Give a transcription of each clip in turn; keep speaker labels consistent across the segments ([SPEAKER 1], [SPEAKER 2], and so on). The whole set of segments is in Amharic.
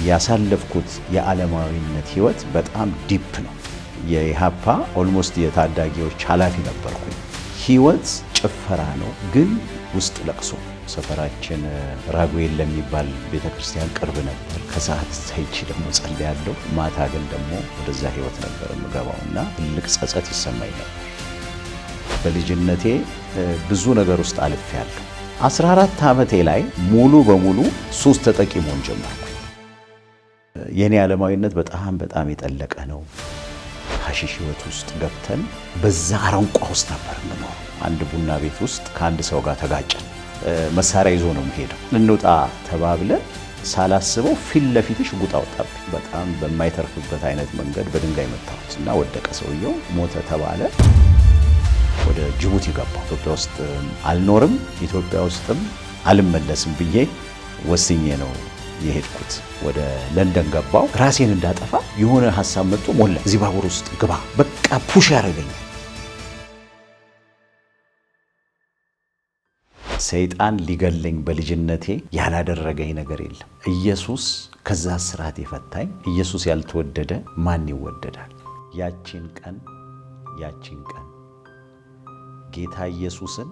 [SPEAKER 1] ያሳለፍኩት የዓለማዊነት ህይወት በጣም ዲፕ ነው። የኢሃፓ ኦልሞስት የታዳጊዎች ኃላፊ ነበርኩኝ። ህይወት ጭፈራ ነው፣ ግን ውስጥ ለቅሶ። ሰፈራችን ራጉኤል ለሚባል ቤተክርስቲያን ቅርብ ነበር። ከሰዓት ሳይቺ ደግሞ ጸልያለሁ፣ ማታ ግን ደግሞ ወደዛ ህይወት ነበር የምገባውና ትልቅ ጸጸት ይሰማኝ ነበር። በልጅነቴ ብዙ ነገር ውስጥ አልፌያለሁ። 14 ዓመቴ ላይ ሙሉ በሙሉ ሱስ ተጠቂ መሆን ጀመርኩ። የኔ ዓለማዊነት በጣም የጠለቀ ነው። ሐሺሽ ህይወት ውስጥ ገብተን በዛ አረንቋ ውስጥ ነበር የምኖረው። አንድ ቡና ቤት ውስጥ ከአንድ ሰው ጋር ተጋጨን። መሳሪያ ይዞ ነው የምሄደው። እንውጣ ተባብለን ሳላስበው ፊት ለፊት ሽጉጥ አወጣብኝ። በጣም በማይተርፍበት አይነት መንገድ በድንጋይ መታሁት እና ወደቀ። ሰውየው ሞተ ተባለ። ወደ ጅቡቲ ገባሁ። ኢትዮጵያ ውስጥ አልኖርም፣ ኢትዮጵያ ውስጥም አልመለስም ብዬ ወስኜ ነው የሄድኩት። ወደ ለንደን ገባሁ። ራሴን እንዳጠፋ የሆነ ሐሳብ መጥቶ ሞላ። እዚህ ባቡር ውስጥ ግባ፣ በቃ ፑሽ ያደረገኛል። ሰይጣን ሊገለኝ በልጅነቴ ያላደረገኝ ነገር የለም። ኢየሱስ ከዛ ስርዓት የፈታኝ። ኢየሱስ ያልተወደደ ማን ይወደዳል? ያቺን ቀን ጌታ ኢየሱስን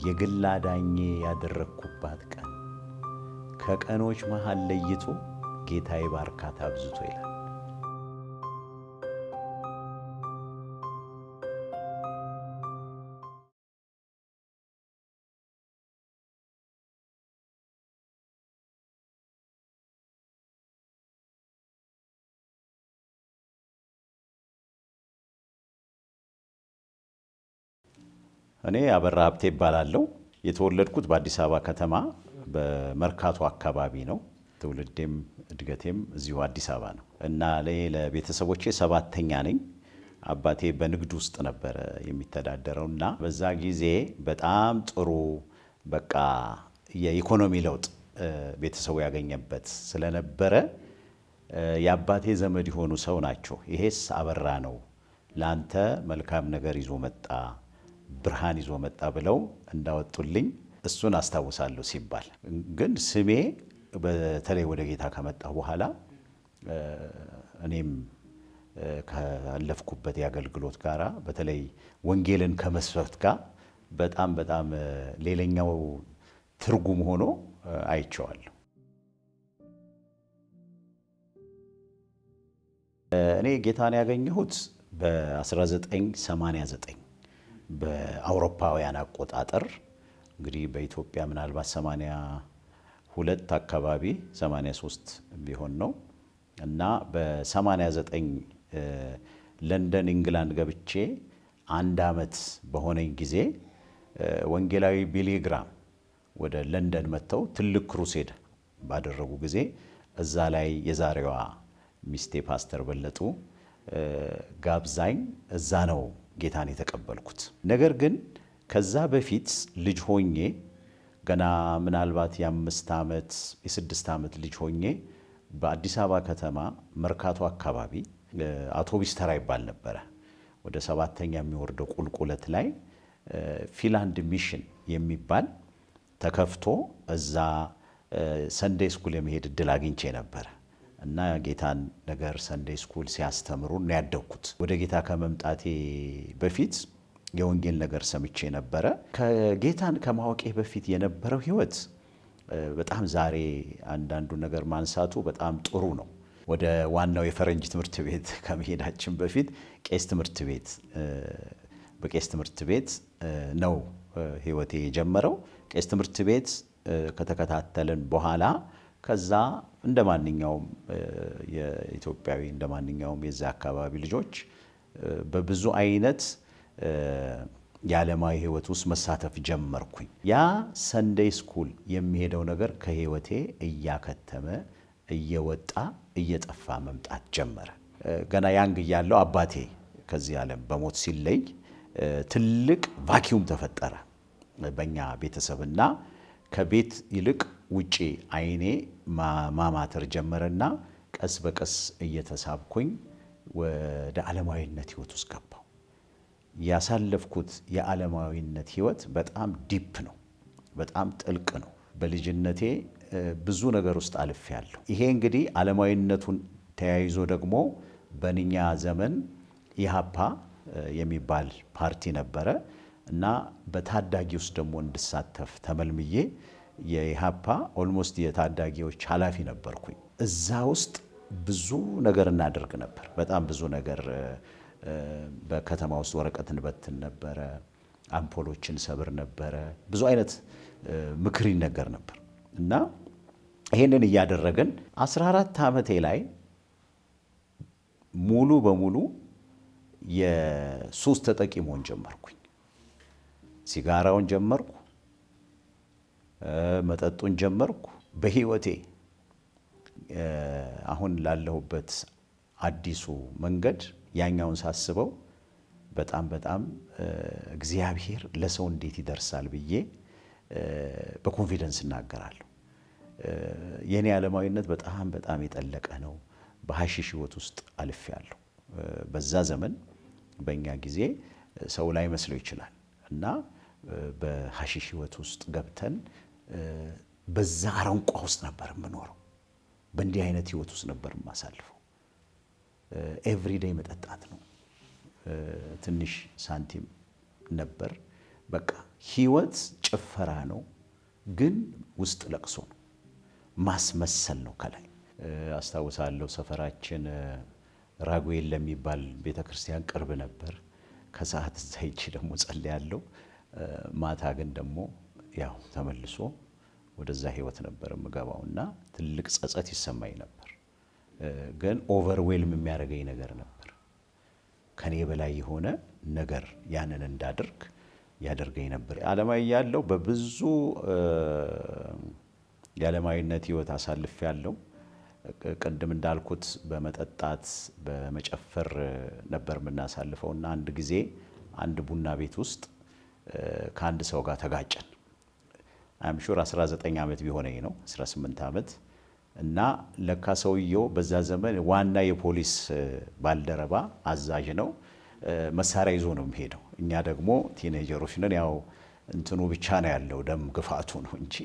[SPEAKER 1] የግል አዳኜ ያደረግኩባት ቀን ከቀኖች መሃል ለይቶ ጌታ ይባርካት አብዝቶ ይላል። እኔ አበራ ሀብቴ እባላለሁ። የተወለድኩት በአዲስ አበባ ከተማ በመርካቶ አካባቢ ነው። ትውልዴም እድገቴም እዚሁ አዲስ አበባ ነው እና ለቤተሰቦቼ ሰባተኛ ነኝ። አባቴ በንግድ ውስጥ ነበረ የሚተዳደረው እና በዛ ጊዜ በጣም ጥሩ በቃ የኢኮኖሚ ለውጥ ቤተሰቡ ያገኘበት ስለነበረ የአባቴ ዘመድ የሆኑ ሰው ናቸው። ይሄስ አበራ ነው፣ ላንተ መልካም ነገር ይዞ መጣ፣ ብርሃን ይዞ መጣ ብለው እንዳወጡልኝ እሱን አስታውሳለሁ። ሲባል ግን ስሜ በተለይ ወደ ጌታ ከመጣሁ በኋላ እኔም ካለፍኩበት የአገልግሎት ጋራ በተለይ ወንጌልን ከመስበክ ጋር በጣም ሌላኛው ትርጉም ሆኖ አይቼዋለሁ። እኔ ጌታን ያገኘሁት በ1989 በአውሮፓውያን አቆጣጠር እንግዲህ በኢትዮጵያ ምናልባት 82 አካባቢ 83 ቢሆን ነው እና በ89 ለንደን ኢንግላንድ ገብቼ 1 ዓመት በሆነኝ ጊዜ ወንጌላዊ ቢሊ ግራም ወደ ለንደን መጥተው ትልቅ ክሩሴድ ባደረጉ ጊዜ እዛ ላይ የዛሬዋ ሚስቴ ፓስተር በለጡ ጋብዛኝ እዛ ነው ጌታን የተቀበልኩት። ነገር ግን ከዛ በፊት ልጅ ሆኜ ገና ምናልባት የ5 ዓመት የ6 ዓመት ልጅ ሆኜ በአዲስ አበባ ከተማ መርካቶ አካባቢ አውቶቡስ ተራ ይባል ነበረ። ወደ 7ኛ የሚወርደው ቁልቁለት ላይ ፊንላንድ ሚሽን የሚባል ተከፍቶ እዛ ሰንዴይ ስኩል የመሄድ እድል አግኝቼ ነበረ እና ጌታን ነገር ሰንዴይ ስኩል ሲያስተምሩ ነው ያደግኩት። ወደ ጌታ ከመምጣቴ በፊት የወንጌል ነገር ሰምቼ ነበረ። ከጌታን ከማወቄ በፊት የነበረው ህይወት በጣም ዛሬ አንዳንዱ ነገር ማንሳቱ በጣም ጥሩ ነው። ወደ ዋናው የፈረንጅ ትምህርት ቤት ከመሄዳችን በፊት በቄስ ትምህርት ቤት ነው ህይወቴ የጀመረው። ቄስ ትምህርት ቤት ከተከታተልን በኋላ ከዛ እንደማንኛውም የኢትዮጵያዊ እንደማንኛውም የዛ አካባቢ ልጆች በብዙ አይነት የዓለማዊ ህይወት ውስጥ መሳተፍ ጀመርኩኝ። ያ ሰንዴይ ስኩል የሚሄደው ነገር ከህይወቴ እያከተመ እየወጣ እየጠፋ መምጣት ጀመረ። ገና ያንግ እያለሁ አባቴ ከዚህ ዓለም በሞት ሲለይ ትልቅ ቫኪዩም ተፈጠረ በእኛ ቤተሰብና ከቤት ይልቅ ውጪ አይኔ ማማተር ጀመረና ቀስ በቀስ እየተሳብኩኝ ወደ ዓለማዊነት ህይወት ውስጥ ገባሁ። ያሳለፍኩት የዓለማዊነት ህይወት በጣም ዲፕ ነው፣ በጣም ጥልቅ ነው። በልጅነቴ ብዙ ነገር ውስጥ አልፌያለሁ። ይሄ እንግዲህ ዓለማዊነቱን ተያይዞ ደግሞ በእኛ ዘመን ኢሃፓ የሚባል ፓርቲ ነበረ እና በታዳጊ ውስጥ ደግሞ እንድሳተፍ ተመልምዬ የኢሃፓ ኦልሞስት የታዳጊዎች ኃላፊ ነበርኩኝ። እዛ ውስጥ ብዙ ነገር እናደርግ ነበር። በጣም ብዙ ነገር በከተማ ውስጥ ወረቀት እንበትን ነበረ፣ አምፖሎችን ሰብር ነበረ፣ ብዙ አይነት ምክር ይነገር ነበር እና ይሄንን እያደረግን 14 ዓመቴ ላይ ሙሉ በሙሉ የሱስ ተጠቂ መሆን ጀመርኩኝ። ሲጋራውን ጀመርኩ፣ መጠጡን ጀመርኩ። በህይወቴ አሁን ላለሁበት አዲሱ መንገድ ያኛውን ሳስበው በጣም እግዚአብሔር ለሰው እንዴት ይደርሳል ብዬ በኮንፊደንስ እናገራለሁ። የኔ ዓለማዊነት በጣም የጠለቀ ነው። በሐሺሽ ህይወት ውስጥ አልፌያለሁ። በዛ ዘመን በእኛ ጊዜ ሰው ላይ መስለው ይችላል እና በሐሺሽ ህይወት ውስጥ ገብተን በዛ አረንቋ ውስጥ ነበር የምኖረው። በእንዲህ አይነት ህይወት ውስጥ ነበር የማሳልፈው። ኤቭሪዴይ መጠጣት ነው። ትንሽ ሳንቲም ነበር። በቃ ህይወት ጭፈራ ነው፣ ግን ውስጥ ለቅሶ ነው። ማስመሰል ነው ከላይ። አስታውሳለሁ ሰፈራችን ራጉኤል ለሚባል ቤተክርስቲያን ቅርብ ነበር። ከሰዓት እዛ ሄጄ ደግሞ ጸልያለሁ። ማታ ግን ደግሞ ያው ተመልሶ ወደዛ ህይወት ነበር የምገባውና ትልቅ ጸጸት ይሰማኝ ነበር። ግን ኦቨርዌልም የሚያደርገኝ ነገር ነበር። ከኔ በላይ የሆነ ነገር ያንን እንዳደርግ ያደርገኝ ነበር። ዓለማዊ ያለው በብዙ የዓለማዊነት ህይወት አሳልፍ ያለው ቅድም እንዳልኩት በመጠጣት በመጨፈር ነበር የምናሳልፈውና አንድ ጊዜ አንድ ቡና ቤት ውስጥ ከአንድ ሰው ጋር ተጋጨን። አም ሹር 19 ዓመት ቢሆነኝ ነው 18 ዓመት እና ለካ ሰውየው በዛ ዘመን ዋና የፖሊስ ባልደረባ አዛዥ ነው። መሳሪያ ይዞ ነው የሚሄደው። እኛ ደግሞ ቲኔጀሮች ነን። ያው እንትኑ ብቻ ነው ያለው ደም ግፋቱ ነው እንጂ።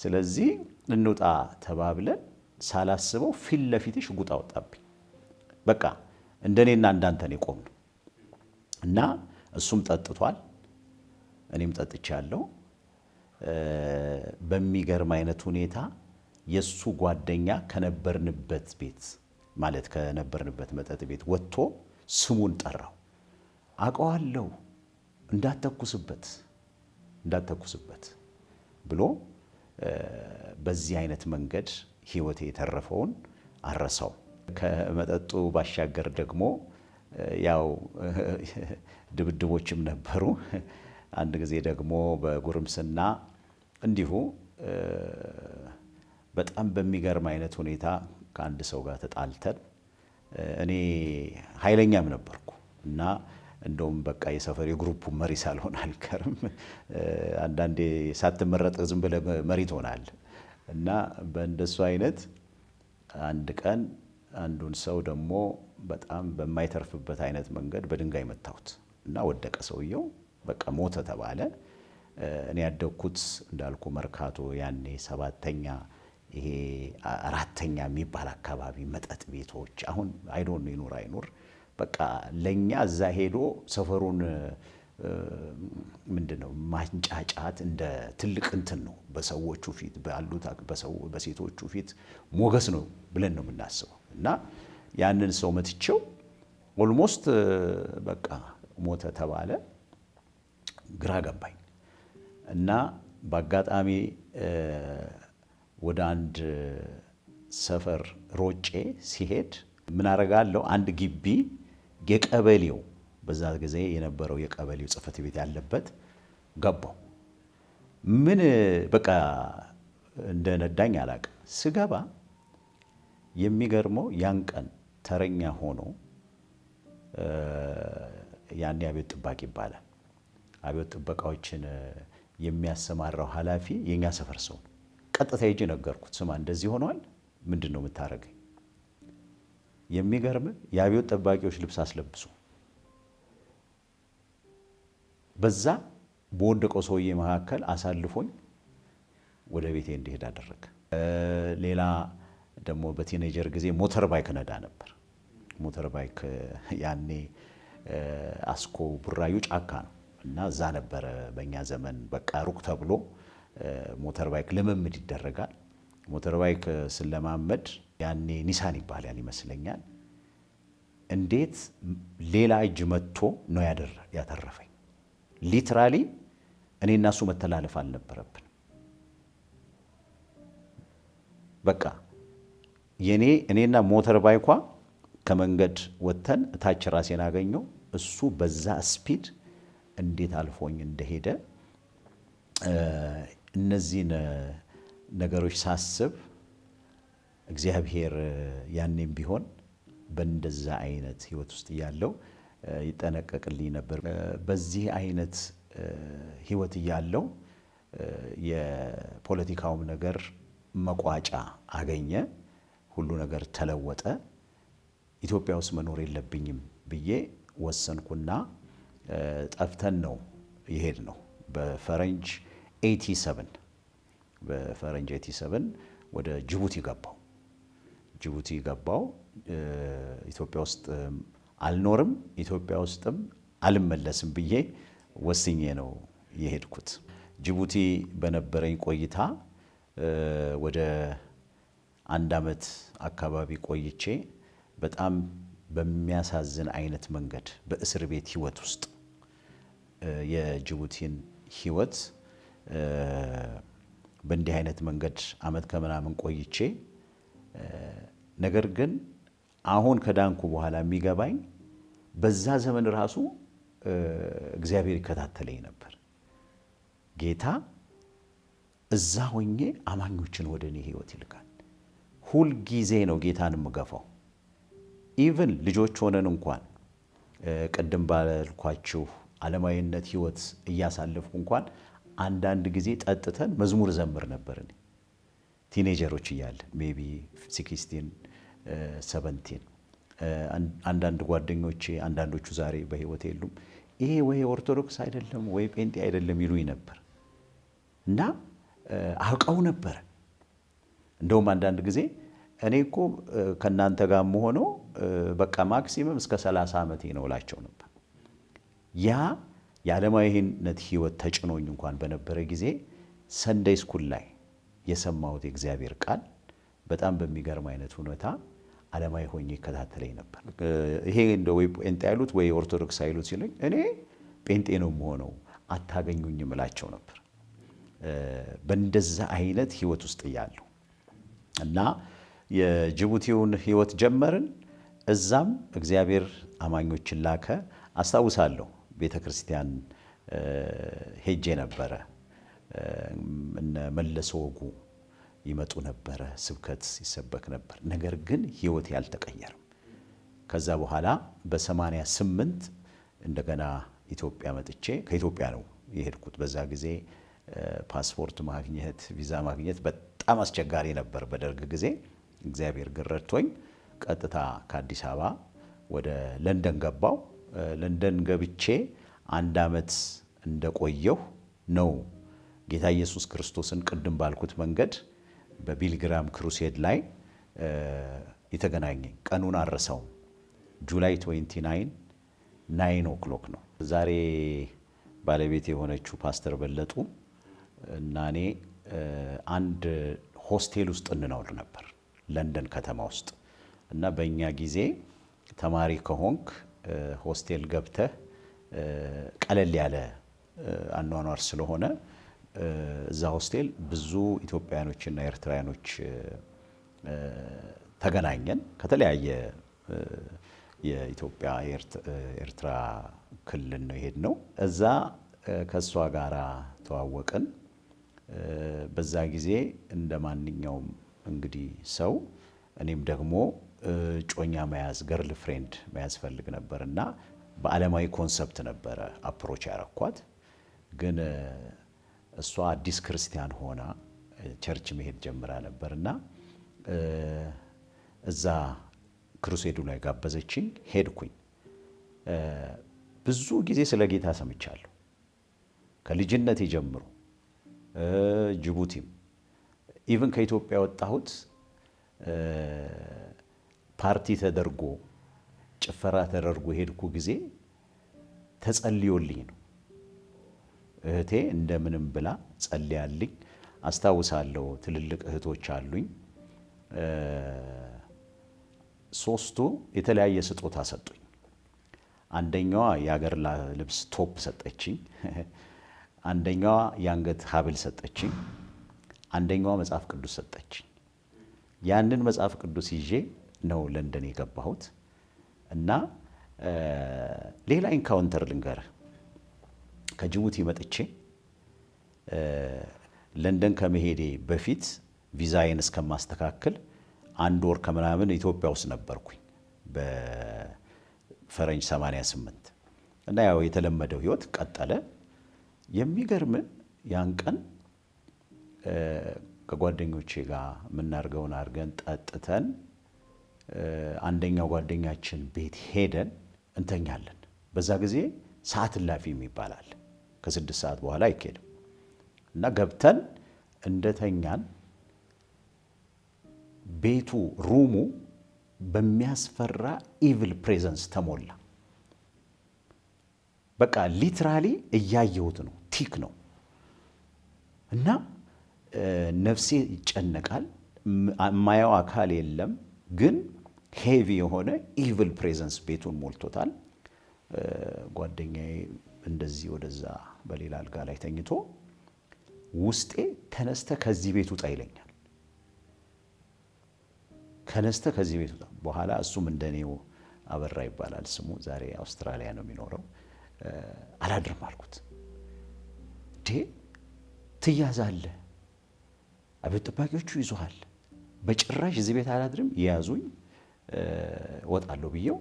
[SPEAKER 1] ስለዚህ እንውጣ ተባብለን ሳላስበው ፊት ለፊት ሽጉጥ አወጣብኝ። በቃ እንደኔና እንዳንተን የቆምነው እና እሱም ጠጥቷል፣ እኔም ጠጥቻለሁ። በሚገርም አይነት ሁኔታ የሱ ጓደኛ ከነበርንበት ቤት ማለት ከነበርንበት መጠጥ ቤት ወጥቶ ስሙን ጠራው። አውቀዋለሁ እንዳትተኩስበት ብሎ በዚህ አይነት መንገድ ህይወቴ የተረፈውን አረሳው። ከመጠጡ ባሻገር ደግሞ ያው ድብድቦችም ነበሩ። አንድ ጊዜ ደግሞ በጉርምስና እንዲሁ በጣም በሚገርም አይነት ሁኔታ ከአንድ ሰው ጋር ተጣልተን እኔ ኃይለኛም ነበርኩ እና እንደውም በቃ የሰፈር የግሩፑ መሪ ሳልሆን አልቀርም። አንዳንዴ ሳትመረጥ ዝም ብለህ መሪ ትሆናለህ እና በእንደሱ አይነት አንድ ቀን አንዱን ሰው ደግሞ በጣም በማይተርፍበት አይነት መንገድ በድንጋይ መታሁት እና ወደቀ ሰውየው። በቃ ሞተ ተባለ። እኔ ያደግኩት እንዳልኩ መርካቶ ያኔ 7ኛ ይሄ 4ኛ የሚባል አካባቢ መጠጥ ቤቶች አሁን አይዶን ይኑር አይኑር በቃ ለኛ እዛ ሄዶ ሰፈሩን ምንድነው ማንጫጫት እንደ ትልቅ እንትን ነው። በሰዎቹ ፊት ባሉት በሴቶቹ ፊት ሞገስ ነው ብለን ነው የምናስበው እና ያንን ሰው መትቼው ኦልሞስት በቃ ሞተ ተባለ። ግራ ገባኝ እና በአጋጣሚ ወደ አንድ ሰፈር ሮጬ ሲሄድ ምን አረጋለሁ አንድ ግቢ የቀበሌው በዛ ጊዜ የነበረው የቀበሌው ጽሕፈት ቤት ያለበት ገባው። ምን በቃ እንደነዳኝ አላውቅም። ስገባ የሚገርመው ያን ቀን ተረኛ ሆኖ ያኔ አብዮት ጥባቂ ይባላል። አብዮት ጥበቃዎችን የሚያሰማራው ኃላፊ የኛ ሰፈር ሰው ነው። ቀጥታ ሄጄ ነገርኩት። ስማ እንደዚህ ሆኗል፣ ምንድነው የምታረገኝ? የሚገርም የአብዮት ጠባቂዎች ልብስ አስለብሶ በዛ በወደቀው ሰውዬ መካከል አሳልፎኝ ወደ ቤቴ እንዲሄድ አደረገ። ሌላ ደግሞ በቲኔጀር ጊዜ ሞተር ባይክ ነዳ ነበር። ሞተር ባይክ ያኔ አስኮ ቡራዩ ጫካ ነው እና እዛ ነበረ በእኛ ዘመን በቃ ሩቅ ተብሎ ሞተር ባይክ ልምምድ ይደረጋል። ሞተር ባይክ ስለማመድ ያኔ ኒሳን ይባላል ይመስለኛል። እንዴት ሌላ እጅ መጥቶ ነው ያተረፈኝ። ሊትራሊ እኔና እሱ መተላለፍ አልነበረብን። በቃ እኔና ሞተር ባይኳ ከመንገድ ወተን እታች ራሴን አገኘው። እሱ በዛ ስፒድ እንዴት አልፎኝ እንደሄደ እነዚህን ነገሮች ሳስብ እግዚአብሔር ያኔም ቢሆን በእንደዛ አይነት ህይወት ውስጥ ያለው ይጠነቀቅልኝ ነበር። በዚህ አይነት ህይወት ያለው የፖለቲካውም ነገር መቋጫ አገኘ። ሁሉ ነገር ተለወጠ። ኢትዮጵያ ውስጥ መኖር የለብኝም ብዬ ወሰንኩና ጠፍተን ነው ይሄድ ነው በፈረንጅ 87 ወደ ጅቡቲ ገባው። ኢትዮጵያ ውስጥ አልኖርም፣ ኢትዮጵያ ውስጥም አልመለስም ብዬ ወስኜ ነው የሄድኩት። ጅቡቲ በነበረኝ ቆይታ ወደ 1 ዓመት አካባቢ ቆይቼ በጣም በሚያሳዝን አይነት መንገድ በእስር ቤት ህይወት ውስጥ የጅቡቲን ህይወት በእንዲህ አይነት መንገድ ዓመት ከምናምን ቆይቼ ነገር ግን አሁን ከዳንኩ በኋላ የሚገባኝ በዛ ዘመን ራሱ እግዚአብሔር ይከታተለኝ ነበር። ጌታ እዛ ሆኜ አማኞችን ወደ እኔ ህይወት ይልካል። ሁል ጊዜ ነው ጌታን የምገፋው። ኢቭን ልጆች ሆነን እንኳን ቅድም ባልኳችሁ ዓለማዊነት ህይወት እያሳለፍኩ እንኳን አንዳንድ ጊዜ ጠጥተን መዝሙር ዘምር ነበር። እኔ ቲኔጀሮች እያለን ሜቢ 16 17 አንዳንድ ጓደኞቼ አንዳንዶቹ ዛሬ በህይወት የሉም፣ ይሄ ወይ ኦርቶዶክስ አይደለም ወይ ጴንጤ አይደለም ይሉኝ ነበር እና አውቀው ነበር። እንደውም አንዳንድ ጊዜ እኔ እኮ ከናንተ ጋር መሆነው በቃ ማክሲመም እስከ 30 ዓመቴ ነው እላቸው ነበር። ያ የዓለማዊነት ህይወት ተጭኖኝ እንኳን በነበረ ጊዜ ሰንደይ ስኩል ላይ የሰማሁት የእግዚአብሔር ቃል በጣም በሚገርም አይነት ሁኔታ ዓለማዊ ሆኜ ይከታተለኝ ነበር። ይሄ እንደ ወይ ጴንጤ አይሉት ወይ ኦርቶዶክስ አይሉት ሲለኝ እኔ ጴንጤ ነው የምሆነው አታገኙኝም እላቸው ነበር። በእንደዛ አይነት ህይወት ውስጥ እያለሁ እና የጅቡቲውን ህይወት ጀመርን። እዛም እግዚአብሔር አማኞችን ላከ። አስታውሳለሁ ቤተክርስቲያን ሄጄ ነበረ። እነ መለሰ ወጉ ይመጡ ነበረ፣ ስብከት ይሰበክ ነበር። ነገር ግን ህይወት ያልተቀየረም። ከዛ በኋላ በ88 እንደገና ኢትዮጵያ መጥቼ ከኢትዮጵያ ነው የሄድኩት። በዛ ጊዜ ፓስፖርት ማግኘት ቪዛ ማግኘት በጣም አስቸጋሪ ነበር በደርግ ጊዜ። እግዚአብሔር ግን ረድቶኝ ቀጥታ ከአዲስ አበባ ወደ ለንደን ገባው። ለንደን ገብቼ 1 ዓመት እንደቆየሁ ነው ጌታ ኢየሱስ ክርስቶስን ቅድም ባልኩት መንገድ በቢልግራም ክሩሴድ ላይ የተገናኘኝ። ቀኑን አረሳውም። ጁላይ 29 9 o'clock ነው። ዛሬ ባለቤት የሆነችው ፓስተር በለጡ እና እኔ አንድ ሆስቴል ውስጥ እንኖር ነበር ለንደን ከተማ ውስጥ እና በእኛ ጊዜ ተማሪ ከሆንክ ሆስቴል ገብተህ ቀለል ያለ አኗኗር ስለሆነ እዛ ሆስቴል ብዙ ኢትዮጵያኖችና ኤርትራውያኖች ተገናኘን። ከተለያየ የኢትዮጵያ ኤርትራ ክልል ነው የሄድነው። እዛ ከሷ ጋራ ተዋወቅን። በዛ ጊዜ እንደማንኛውም እንግዲህ ሰው እኔም ደግሞ ጮኛ መያዝ ገርል ፍሬንድ መያዝ ፈልግ ነበርና በዓለማዊ ኮንሰፕት ነበረ አፕሮች ያረኳት። ግን እሷ አዲስ ክርስቲያን ሆና ቸርች መሄድ ጀምራ ነበርና እዛ ክሩሴዱ ላይ ጋበዘችኝ። ሄድኩኝ። ብዙ ጊዜ ስለ ጌታ ሰምቻለሁ ከልጅነቴ ጀምሮ። ጅቡቲም ኢቭን ከኢትዮጵያ ወጣሁት ፓርቲ ተደርጎ ጭፈራ ተደርጎ ሄድኩ ጊዜ ተጸልዮልኝ ነው። እህቴ እንደምንም ብላ ጸልያልኝ አስታውሳለሁ። ትልልቅ እህቶች አሉኝ። ሶስቱ የተለያየ ስጦታ ሰጡኝ። አንደኛዋ የሀገር ልብስ ቶፕ ሰጠችኝ። አንደኛዋ የአንገት ሀብል ሰጠችኝ። አንደኛዋ መጽሐፍ ቅዱስ ሰጠችኝ። ያንን መጽሐፍ ቅዱስ ይዤ ነው ለንደን የገባሁት። እና ሌላ ኢንካውንተር ልንገርህ። ከጅቡቲ መጥቼ ለንደን ከመሄዴ በፊት ቪዛዬን እስከማስተካከል 1 ወር ከምናምን ኢትዮጵያ ውስጥ ነበርኩኝ በፈረንጅ 88 እና ያው የተለመደው ህይወት ቀጠለ። የሚገርም ያን ቀን ከጓደኞቼ ጋር የምናርገውን አርገን ጠጥተን አንደኛው ጓደኛችን ቤት ሄደን እንተኛለን። በዛ ጊዜ ሰዓት እላፊ ይባላል። ከ6 ሰዓት በኋላ አይኬድም። እና ገብተን እንደተኛን ቤቱ ሩሙ በሚያስፈራ ኢቪል ፕሬዘንስ ተሞላ። በቃ ሊትራሊ እያየሁት ነው። ቲክ ነው። እና ነፍሴ ይጨነቃል። የማየው አካል የለም፣ ግን ሄቪ የሆነ ኢቪል ፕሬዘንስ ቤቱን ሞልቶታል። ጓደኛዬ እንደዚህ ወደዛ በሌላ አልጋ ላይ ተኝቶ ውስጤ ተነስተ ከዚህ ቤት ውጣ ይለኛል። ከነስተ ከዚህ ቤት ውጣ። በኋላ እሱም እንደኔው አበራ ይባላል ስሙ፣ ዛሬ አውስትራሊያ ነው የሚኖረው። አላድርም አልኩት። ትያዛለህ፣ አቤት ጠባቂዎቹ ይዙሃል፣ በጭራሽ እዚህ ቤት አላድርም፣ የያዙኝ ወጣለሁ ብዬው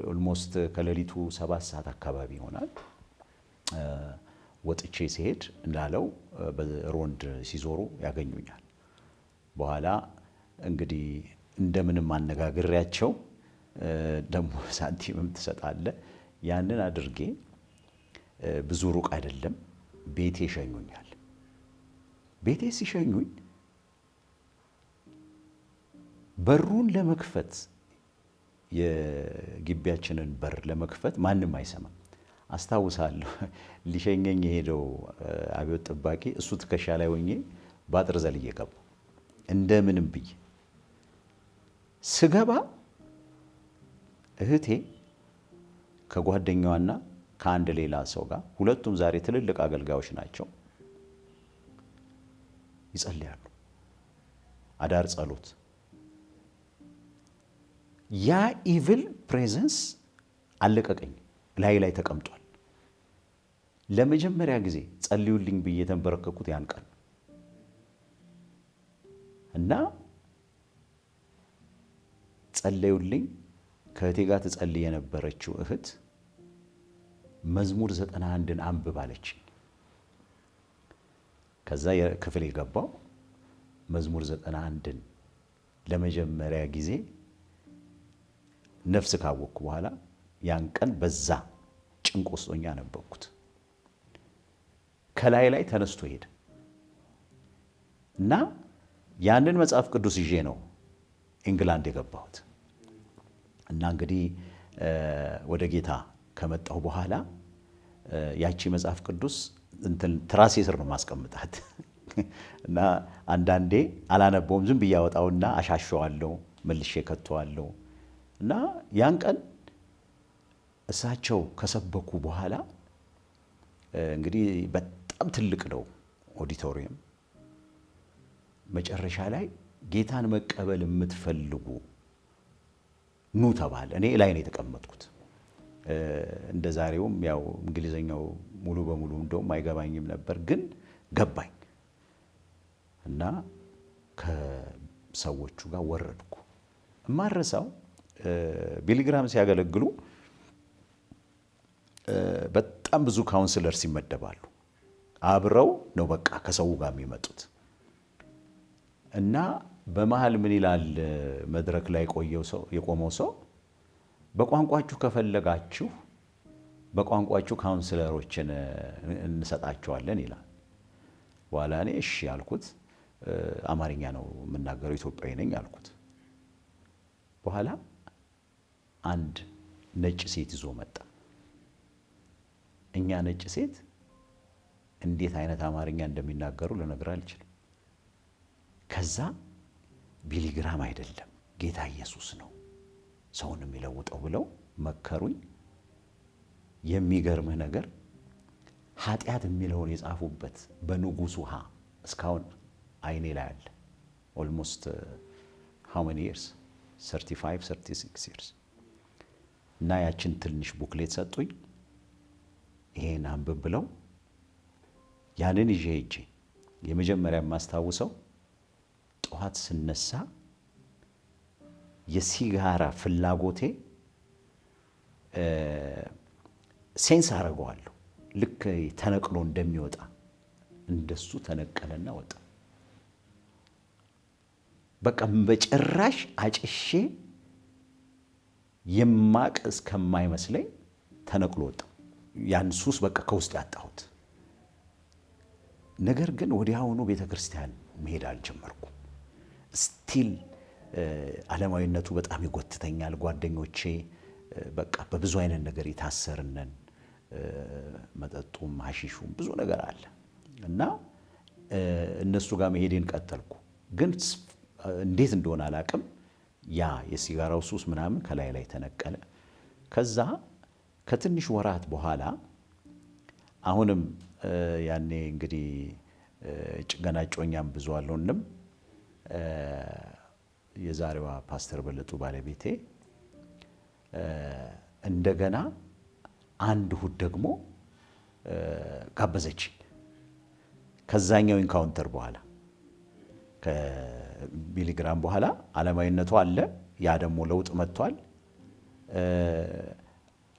[SPEAKER 1] ኦልሞስት ከሌሊቱ 7 ሰዓት አካባቢ ይሆናል። ወጥቼ ሲሄድ እንዳለው በሮንድ ሲዞሩ ያገኙኛል። በኋላ እንግዲህ እንደምንም አነጋግሬያቸው ደሞ ሳንቲምም ትሰጣለህ ያንን አድርጌ ብዙ ሩቅ አይደለም ቤቴ ሸኙኛል። ቤቴ ሲሸኙኝ በሩን ለመክፈት የግቢያችንን በር ለመክፈት ማንም አይሰማም። አስታውሳለሁ ሊሸኘኝ የሄደው አብዮት ጠባቂ እሱ ትከሻ ላይ ሆኜ ባጥር ዘልዬ ገባሁ። እንደምንም ብዬ ስገባ እህቴ ከጓደኛዋና ከአንድ ሌላ ሰው ጋር፣ ሁለቱም ዛሬ ትልልቅ አገልጋዮች ናቸው፣ ይጸልያሉ። አዳር ጸሎት። ያ ኢቪል ፕሬዘንስ አለቀቀኝ፣ ላይ ተቀምጧል። ለመጀመሪያ ጊዜ ጸልዩልኝ ብዬ ተንበረከኩት ያን ቀን እና ጸልዩልኝ። ከእህቴ ጋር ትጸልይ የነበረችው እህት መዝሙር 91ን አንብብ አለችኝ። ከዛ ክፍል የገባው መዝሙር 91ን ለመጀመሪያ ጊዜ ነፍስ ካወቅኩ በኋላ ያን ቀን በዛ ጭንቅ ውስጥ ሆኜ አነበብኩት። ከላይ ተነስቶ ሄደ እና ያንን መጽሐፍ ቅዱስ ይዤ ነው ኢንግላንድ የገባሁት። እና እንግዲህ ወደ ጌታ ከመጣሁ በኋላ ያቺ መጽሐፍ ቅዱስ እንትን ትራሴ ስር ነው ማስቀምጣት እና አንዳንዴ አላነበውም፣ ዝም ብዬ አወጣውና አሻሸዋለሁ፣ መልሼ ከተዋለሁ። እና ያን ቀን እሳቸው ከሰበኩ በኋላ እንግዲህ በጣም ትልቅ ነው ኦዲቶሪየም። መጨረሻ ላይ ጌታን መቀበል የምትፈልጉ ኑ ተባለ። እኔ ላይ ነው የተቀመጥኩት። እንደ ዛሬውም ያው እንግሊዘኛው ሙሉ በሙሉ እንደውም አይገባኝም ነበር፣ ግን ገባኝ እና ከሰዎቹ ጋር ወረድኩ። ማረሳው ቢሊግራም ሲያገለግሉ በጣም ብዙ ካውንስለርስ ይመደባሉ። አብረው ነው በቃ ከሰው ጋር የሚመጡት። እና በመሃል ምን ይላል መድረክ ላይ የቆመው ሰው በቋንቋችሁ ከፈለጋችሁ በቋንቋችሁ ካውንስለሮችን እንሰጣቸዋለን ይላል። በኋላ እኔ እሺ ያልኩት አማርኛ ነው የምናገረው ኢትዮጵያዊ ነኝ አልኩት። በኋላ አንድ ነጭ ሴት ይዞ መጣ። እኛ ነጭ ሴት እንዴት አይነት አማርኛ እንደሚናገሩ ልነግር አልችልም። ከዛ ቢሊ ግራም አይደለም ጌታ ኢየሱስ ነው ሰውን የሚለውጠው ብለው መከሩኝ። የሚገርምህ ነገር ኃጢአት የሚለውን የጻፉበት በንጉስ ውሃ እስካሁን አይኔ ላይ አለ። ኦልሞስት how many years 35 36 years እና ያችን ትንሽ ቡክሌት ሰጡኝ። ይሄን አንብብ ብለው ያንን ይዤ ሄጄ የመጀመሪያ የማስታውሰው ጠዋት ስነሳ የሲጋራ ፍላጎቴ ሴንስ አደርገዋለሁ። ልክ ተነቅሎ እንደሚወጣ እንደሱ ተነቀለና ወጣ። በቃ በጭራሽ አጭሼ የማቅ እስከማይመስለኝ ተነቅሎ ወጣ። ያን ሱስ በቃ ከውስጥ ያጣሁት። ነገር ግን ወዲያውኑ ቤተክርስቲያን መሄድ አልጀመርኩም። ስቲል ዓለማዊነቱ በጣም ይጎትተኛል። ጓደኞቼ በቃ በብዙ አይነት ነገር የታሰርነን፣ መጠጡም ሐሺሹም ብዙ ነገር አለ እና እነሱ ጋር መሄዴን ቀጠልኩ። ግን እንዴት እንደሆነ አላቅም ያ የሲጋራው ሱስ ምናምን ከላይ ላይ ተነቀለ። ከዛ ከትንሽ ወራት በኋላ አሁንም ያኔ እንግዲህ ገና ጮኛም ብዙ አልሆንም። የዛሬዋ ፓስተር በለጡ ባለቤቴ እንደገና አንድ እሁድ ደግሞ ጋበዘችኝ። ከዛኛው ኢንካውንተር በኋላ ከቢሊ ግራም በኋላ ዓለማዊነቱ አለ፣ ያ ደግሞ ለውጥ መጥቷል።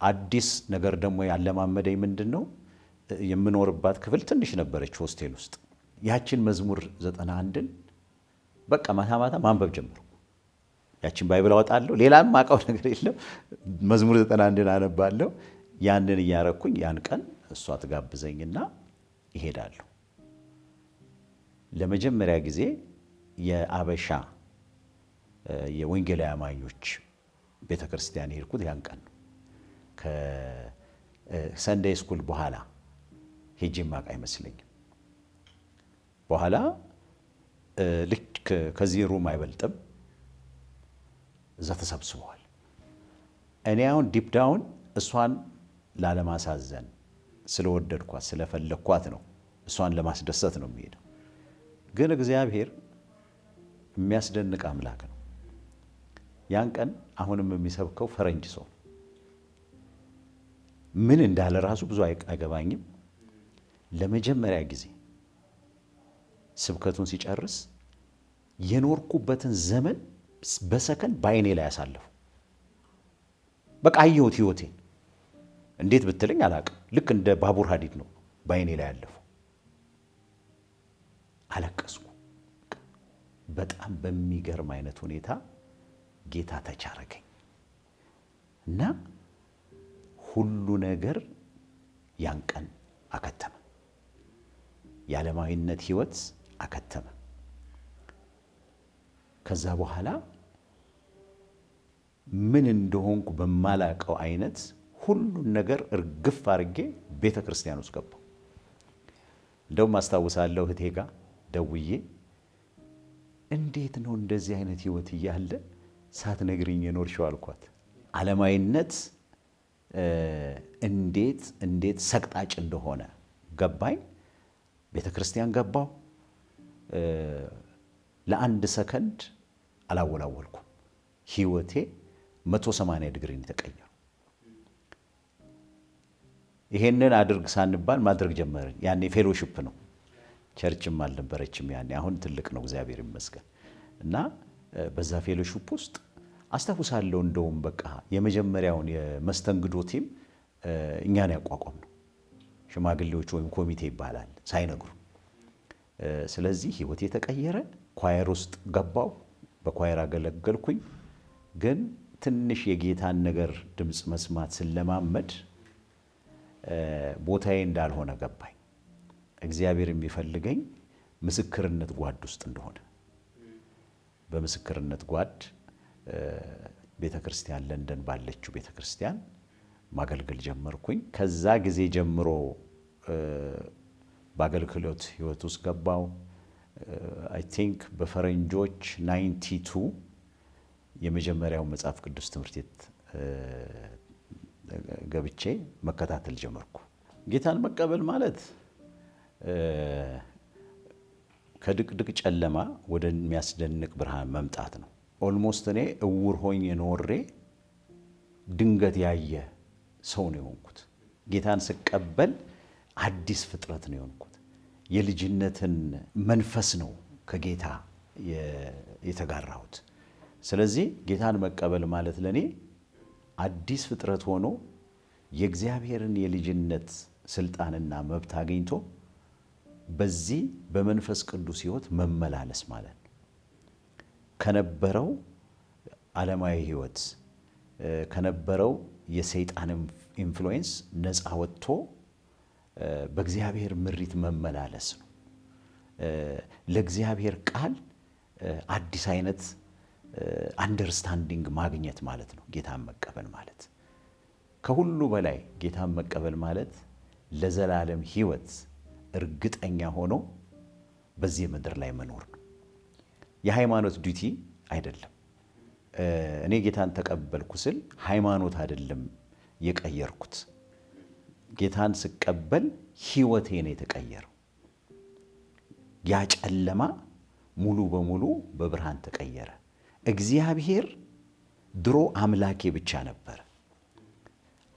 [SPEAKER 1] አዲስ ነገር ደግሞ ያለማመደኝ ምንድነው? የምኖርባት ክፍል ትንሽ ነበረች ሆስቴል ውስጥ። ያችን መዝሙር 91ን በቃ ማታ ማታ ማንበብ ጀመርኩ። ያችን ባይብል አወጣለሁ፣ ሌላም ማውቀው ነገር የለም። መዝሙር 91ን አነባለሁ። ያንን እያረኩኝ ያን ቀን እሷ ትጋብዘኝና ይሄዳለሁ። ለመጀመሪያ ጊዜ የአበሻ የወንጌላዊ አማኞች ቤተክርስቲያን የሄድኩት ያን ቀን ነው። ከሰንዴይ ስኩል በኋላ ሄጄ ማቅ አይመስለኝም። በኋላ ልክ ከዚህ ሩም አይበልጥም እዛ ተሰብስበዋል። እኔ አሁን ዲፕ ዳውን እሷን ላለማሳዘን ስለወደድኳት ስለፈለኳት ነው፣ እሷን ለማስደሰት ነው የሚሄደው። ግን እግዚአብሔር የሚያስደንቅ አምላክ ነው። ያን ቀን አሁንም የሚሰብከው ፈረንጅ ሰው ምን እንዳለ ራሱ ብዙ አይገባኝም። ለመጀመሪያ ጊዜ ስብከቱን ሲጨርስ የኖርኩበትን ዘመን በሰከንድ በአይኔ ላይ ያሳለፉ። በቃ አየሁት ህይወቴን። እንዴት ብትለኝ አላቅም። ልክ እንደ ባቡር ሀዲድ ነው በአይኔ ላይ ያለፉ። አለቀስኩ። በጣም በሚገርም አይነት ሁኔታ ጌታ ተቻረከኝ እና ሁሉ ነገር ያን ቀን አከተመ። የዓለማዊነት ህይወት አከተመ። ከዛ በኋላ ምን እንደሆንኩ በማላቀው አይነት ሁሉን ነገር እርግፍ አድርጌ ቤተክርስቲያን ውስጥ ገባሁ። እንደውም አስታውሳለሁ እህቴ ጋር ደውዬ እንዴት ነው እንደዚህ አይነት ህይወት እያለ ሳትነግሪኝ የኖርሽው አልኳት። ዓለማዊነት እንዴት ሰቅጣጭ እንደሆነ ገባኝ። ቤተክርስቲያን ገባሁ። ለአንድ ሰከንድ አላወላወልኩም። ህይወቴ 180 ዲግሪ ተቀየረ። ይሄንን አድርግ ሳንባል ማድረግ ጀመርን። ያኔ ፌሎሺፕ ነው፣ ቸርችም አልነበረችም ያኔ። አሁን ትልቅ ነው እግዚአብሔር ይመስገን። እና በዛ ፌሎሺፕ ውስጥ አስታውሳለሁ። እንደውም በቃ የመጀመሪያውን የመስተንግዶ ቲም እኛን ያቋቋም ነው፣ ሽማግሌዎች ወይም ኮሚቴ ይባላል ሳይነግሩ። ስለዚህ ህይወቴ ተቀየረ። ኳየር ውስጥ ገባው፣ በኳየር አገለገልኩኝ። ግን ትንሽ የጌታን ነገር ድምፅ መስማት ስለማመድ ቦታዬ እንዳልሆነ ገባኝ። እግዚአብሔር የሚፈልገኝ ምስክርነት ጓድ ውስጥ እንደሆነ በምስክርነት ጓድ ቤተክርስቲያን ለንደን ባለችው ቤተክርስቲያን ማገልገል ጀመርኩኝ። ከዛ ጊዜ ጀምሮ በአገልግሎት ህይወት ውስጥ ገባው። አይ ቲንክ በፈረንጆች 92 የመጀመሪያው መጽሐፍ ቅዱስ ትምህርት ቤት ገብቼ መከታተል ጀመርኩ። ጌታን መቀበል ማለት ከድቅድቅ ጨለማ ወደሚያስደንቅ ብርሃን መምጣት ነው። ኦልሞስት እኔ እውር ሆኜ ኖሬ ድንገት ያየ ሰው ነው የሆንኩት። ጌታን ስቀበል አዲስ ፍጥረት ነው የሆንኩት። የልጅነትን መንፈስ ነው ከጌታ የተጋራሁት። ስለዚህ ጌታን መቀበል ማለት ለኔ አዲስ ፍጥረት ሆኖ የእግዚአብሔርን የልጅነት ስልጣንና መብት አግኝቶ በዚህ በመንፈስ ቅዱስ ህይወት መመላለስ ማለት ነው። ከነበረው ዓለማዊ ህይወት ከነበረው የሰይጣን ኢንፍሉዌንስ ነፃ ወጥቶ በእግዚአብሔር ምሪት መመላለስ ነው። ለእግዚአብሔር ቃል አዲስ አይነት አንደርስታንዲንግ ማግኘት ማለት ነው ጌታን መቀበል ማለት። ከሁሉ በላይ ጌታን መቀበል ማለት ለዘላለም ህይወት እርግጠኛ ሆኖ በዚህ ምድር ላይ መኖር ነው። የሃይማኖት ዲዩቲ አይደለም። እኔ ጌታን ተቀበልኩ ስል ሃይማኖት አይደለም የቀየርኩት። ጌታን ስቀበል ህይወቴ ነው የተቀየረው። ያ ጨለማ ሙሉ በሙሉ በብርሃን ተቀየረ። እግዚአብሔር ድሮ አምላኬ ብቻ ነበር፣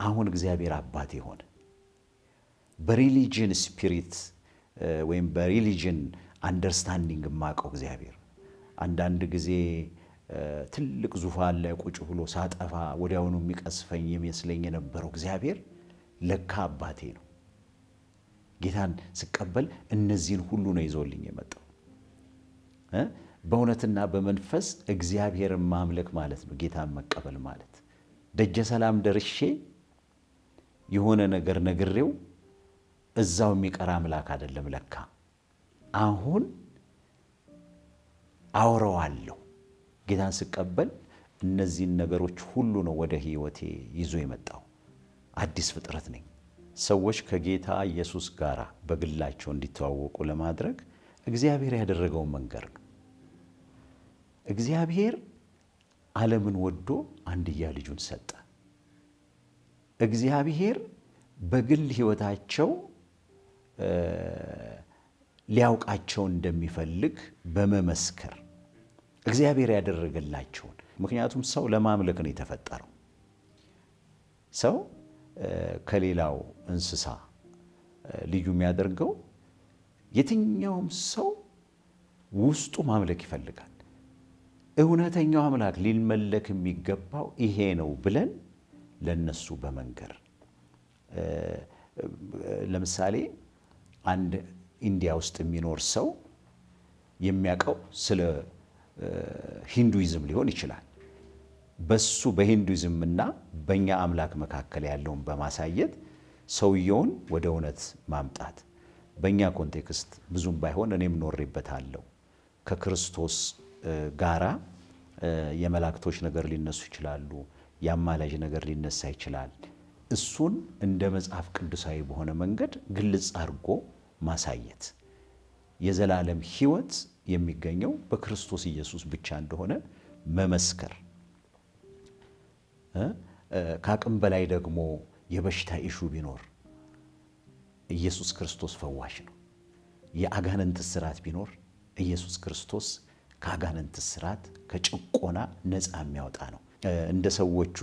[SPEAKER 1] አሁን እግዚአብሔር አባቴ ሆነ። በሪሊጅን ስፒሪት ወይም በሪሊጅን አንደርስታንዲንግ ማቀው እግዚአብሔር አንዳንድ ጊዜ ትልቅ ዙፋን ላይ ቁጭ ብሎ ሳጠፋ ወዲያውኑ የሚቀስፈኝ የሚመስለኝ የነበረው እግዚአብሔር ለካ አባቴ ነው። ጌታን ስቀበል እነዚህን ሁሉ ነው ይዞልኝ የመጣው። በእውነትና በመንፈስ እግዚአብሔርን ማምለክ ማለት ነው ጌታን መቀበል ማለት። ደጀ ሰላም ደርሼ የሆነ ነገር ነግሬው እዛው የሚቀር አምላክ አይደለም ለካ። አሁን አወራዋለሁ። ጌታን ስቀበል እነዚህን ነገሮች ሁሉ ነው ወደ ህይወቴ ይዞ የመጣው። አዲስ ፍጥረት ነኝ። ሰዎች ከጌታ ኢየሱስ ጋር በግላቸው እንዲተዋወቁ ለማድረግ እግዚአብሔር ያደረገው መንገድ ነው። እግዚአብሔር ዓለምን ወዶ አንድያ ልጁን ሰጠ። እግዚአብሔር በግል ህይወታቸው ሊያውቃቸው እንደሚፈልግ በመመስከር እግዚአብሔር ያደረገላቸውን። ምክንያቱም ሰው ለማምለክ ነው የተፈጠረው። ሰው ከሌላው እንስሳ ልዩ የሚያደርገው የትኛውም ሰው ውስጡ ማምለክ ይፈልጋል። እውነተኛው አምላክ ሊመለክ የሚገባው ይሄ ነው ብለን ለነሱ በመንገር ለምሳሌ አንድ ኢንዲያ ውስጥ የሚኖር ሰው የሚያውቀው ስለ ሂንዱይዝም ሊሆን ይችላል። በሱ በሂንዱይዝምና በእኛ አምላክ መካከል ያለውን በማሳየት ሰውየውን ወደ እውነት ማምጣት። በእኛ ኮንቴክስት ብዙም ባይሆን እኔም ኖሬበታለሁ። ከክርስቶስ ጋራ የመላእክቶች ነገር ሊነሱ ይችላሉ፣ የአማላጅ ነገር ሊነሳ ይችላል። እሱን እንደ መጽሐፍ ቅዱሳዊ በሆነ መንገድ ግልጽ አድርጎ ማሳየት። የዘላለም ሕይወት የሚገኘው በክርስቶስ ኢየሱስ ብቻ እንደሆነ መመስከር። ከአቅም በላይ ደግሞ የበሽታ ኢሹ ቢኖር ኢየሱስ ክርስቶስ ፈዋሽ ነው። የአጋንንት እስራት ቢኖር ኢየሱስ ክርስቶስ ከአጋንንት እስራት ከጭቆና ነፃ የሚያወጣ ነው። እንደ ሰዎቹ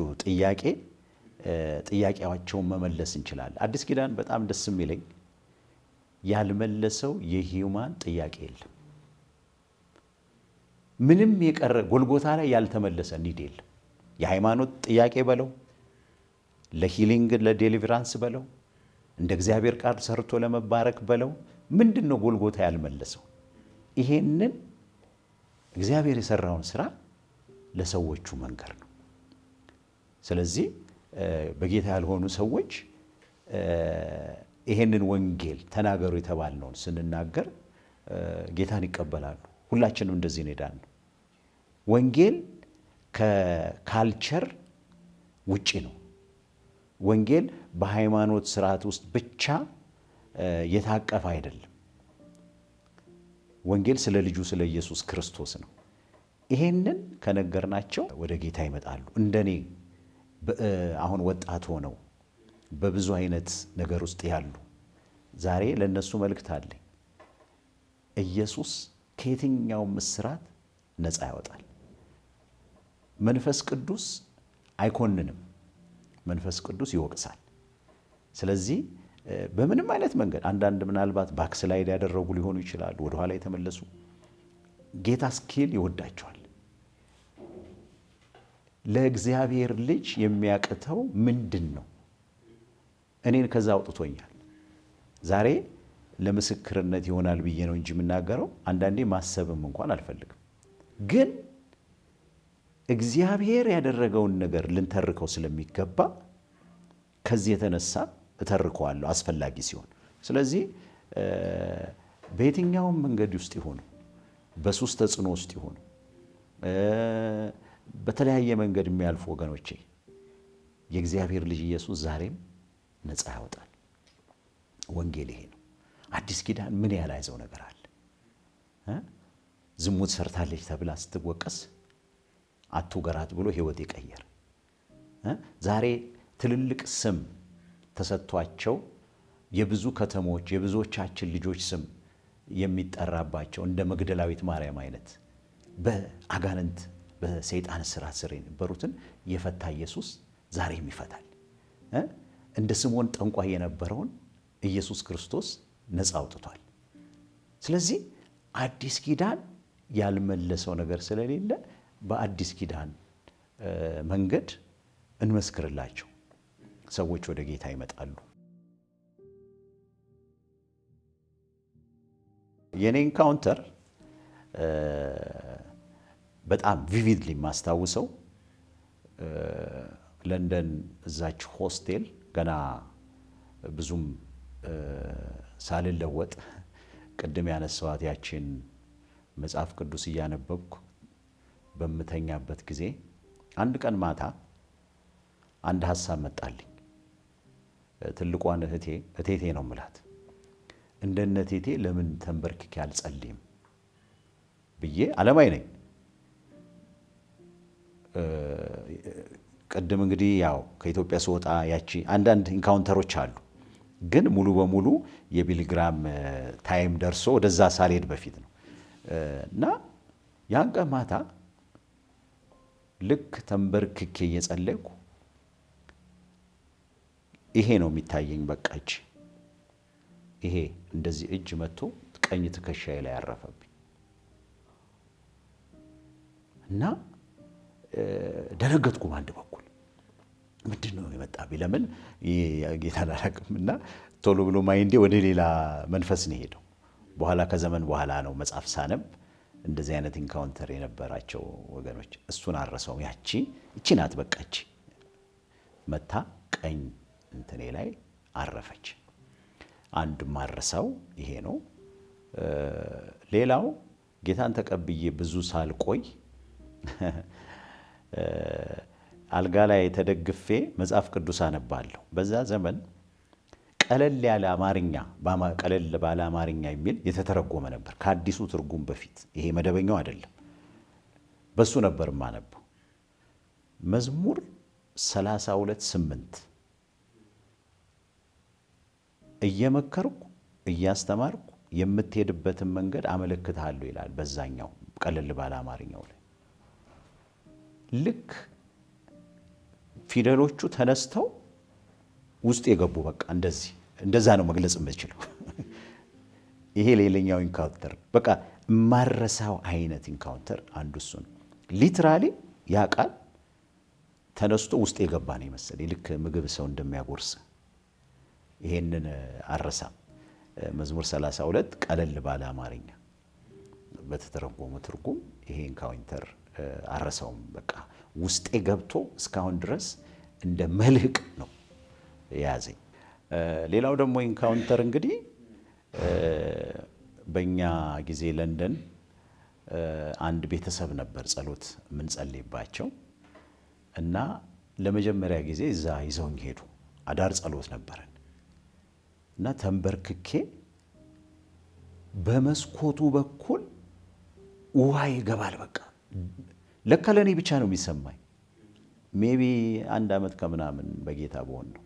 [SPEAKER 1] ጥያቄያቸውን መመለስ እንችላለን። አዲስ ኪዳን በጣም ደስ የሚለኝ ያልመለሰው የሂውማን ጥያቄ የለም። ምንም የቀረ ጎልጎታ ላይ ያልተመለሰ ኒድ የለም። የሃይማኖት ጥያቄ በለው፣ ለሂሊንግ ለዴሊቨራንስ በለው፣ እንደ እግዚአብሔር ቃል ሰርቶ ለመባረክ በለው፣ ምንድነው ጎልጎታ ያልመለሰው? ይሄንን እግዚአብሔር የሰራውን ስራ ለሰዎቹ መንገር ነው። ስለዚህ በጌታ ያልሆኑ ሰዎች ይሄንን ወንጌል ተናገሩ የተባልነውን ስንናገር ጌታን ይቀበላሉ። ሁላችንም እንደዚህ እንሄዳለን። ወንጌል ከካልቸር ውጪ ነው። ወንጌል በሃይማኖት ስርዓት ውስጥ ብቻ የታቀፈ አይደለም። ወንጌል ስለ ልጁ ስለ ኢየሱስ ክርስቶስ ነው። ይሄንን ከነገርናቸው ወደ ጌታ ይመጣሉ። እንደኔ አሁን ወጣት ሆነው በብዙ አይነት ነገር ውስጥ ያሉ ዛሬ ለነሱ መልእክት አለኝ። ኢየሱስ ከየትኛውም እስራት ነፃ ያወጣል። መንፈስ ቅዱስ አይኮንንም፣ መንፈስ ቅዱስ ይወቅሳል። ስለዚህ በምንም አይነት መንገድ አንዳንድ ምናልባት ባክስላይድ ያደረጉ ሊሆኑ ይችላሉ፣ ወደኋላ የተመለሱ ጌታ ስኪል ይወዳቸዋል። ለእግዚአብሔር ልጅ የሚያቅተው ምንድን ነው? እኔን ከዛ አውጥቶኛል። ዛሬ ለምስክርነት ይሆናል ብዬ ነው እንጂ የምናገረው፣ አንዳንዴ ማሰብም እንኳን አልፈልግም። ግን እግዚአብሔር ያደረገውን ነገር ልንተርከው ስለሚገባ ከዚህ የተነሳ እተርከዋለሁ አስፈላጊ ሲሆን። ስለዚህ በየትኛውም መንገድ ውስጥ ይሆኑ፣ በሱስ ተጽዕኖ ውስጥ ይሆኑ፣ በተለያየ መንገድ የሚያልፉ ወገኖቼ የእግዚአብሔር ልጅ ኢየሱስ ዛሬም ነፃ ያወጣል። ወንጌል ይሄ ነው። አዲስ ኪዳን ምን ያላይዘው ነገር አለ? ዝሙት ሰርታለች ተብላ ስትወቀስ አትውገራት ብሎ ሕይወት የቀየረ ዛሬ ትልልቅ ስም ተሰጥቷቸው የብዙ ከተሞች የብዙዎቻችን ልጆች ስም የሚጠራባቸው እንደ መግደላዊት ማርያም አይነት በአጋንንት በሰይጣን ስራት ስር የነበሩትን የፈታ ኢየሱስ ዛሬም ይፈታል። እንደ ስምዖን ጠንቋይ የነበረውን ኢየሱስ ክርስቶስ ነፃ አውጥቷል። ስለዚህ አዲስ ኪዳን ያልመለሰው ነገር ስለሌለ በአዲስ ኪዳን መንገድ እንመስክርላቸው። ሰዎች ወደ ጌታ ይመጣሉ። የኔ ኢንካውንተር በጣም ቪቪድሊ ማስታውሰው ለንደን እዛች ሆስቴል ገና ብዙም ሳልለወጥ ቅድም ያነሳዋት ያችን መጽሐፍ ቅዱስ እያነበብኩ በምተኛበት ጊዜ አንድ ቀን ማታ አንድ ሐሳብ መጣልኝ። ትልቋን እቴቴ ነው ምላት፣ እንደነ እቴቴ ለምን ተንበርክኬ አልጸልይም ብዬ ዓለማዊ ነኝ። ቅድም እንግዲህ ያው ከኢትዮጵያ ስወጣ ያቺ አንዳንድ ኢንካውንተሮች አሉ፣ ግን ሙሉ በሙሉ የቢልግራም ታይም ደርሶ ወደዛ ሳልሄድ በፊት ነው እና ያን ቀን ማታ ልክ ተንበርክኬ እየጸለይኩ ይሄ ነው የሚታየኝ። በቃ ይሄ እንደዚህ እጅ መጥቶ ቀኝ ትከሻዬ ላይ ያረፈብኝ እና ደነገጥኩ። በአንድ በኩል ምንድን ነው የመጣብኝ? ለምን ጌታ አላውቅምና ቶሎ ብሎ ማይንዴ ወደ ሌላ መንፈስ ነው ሄደው። በኋላ ከዘመን በኋላ ነው መጽሐፍ ሳነብ እንደዚህ አይነት ኢንካውንተር የነበራቸው ወገኖች እሱን አረሰው። ያቺ እቺ ናት በቃ እቺ መታ ቀኝ እንትኔ ላይ አረፈች። አንድ ማረሰው ይሄ ነው። ሌላው ጌታን ተቀብዬ ብዙ ሳልቆይ አልጋ ላይ ተደግፌ መጽሐፍ ቅዱስ አነባለሁ። በዛ ዘመን ቀለል ያለ አማርኛ ቀለል ባለ አማርኛ የሚል የተተረጎመ ነበር ከአዲሱ ትርጉም በፊት። ይሄ መደበኛው አይደለም። በሱ ነበር የማነበው። መዝሙር 32:8 እየመከርኩ እያስተማርኩ የምትሄድበትን መንገድ አመለክትሃለሁ ይላል። በዛኛው ቀለል ባለ አማርኛው ላይ ልክ ፊደሎቹ ተነስተው ውስጥ የገቡ በቃ እንደዛ ነው መግለጽ የምችለው። ይሄ ሌላኛው ኢንካውንተር በቃ ማረሳው አይነት ኢንካውንተር አንዱ እሱ ነው። ሊትራሊ ያ ቃል ተነስቶ ውስጥ የገባ ነው መሰለኝ፣ ልክ ምግብ ሰው እንደሚያጎርስ። ይሄንን አረሳም። መዝሙር 32 ቀለል ባለ አማርኛ በተተረጎመ ትርጉም ይሄ ኢንካውንተር አረሳውም። በቃ ውስጤ ገብቶ እስካሁን ድረስ እንደ መልህቅ ነው የያዘኝ። ሌላው ደግሞ ኢንካውንተር እንግዲህ በእኛ ጊዜ ለንደን አንድ ቤተሰብ ነበር ጸሎት የምንጸልይባቸው እና ለመጀመሪያ ጊዜ እዛ ይዘውኝ ሄዱ። አዳር ጸሎት ነበረን እና ተንበርክኬ በመስኮቱ በኩል ውሃ ይገባል። በቃ ለካ ለኔ ብቻ ነው የሚሰማኝ። ሜቢ 1 ዓመት ከምናምን በጌታ በሆን ነው።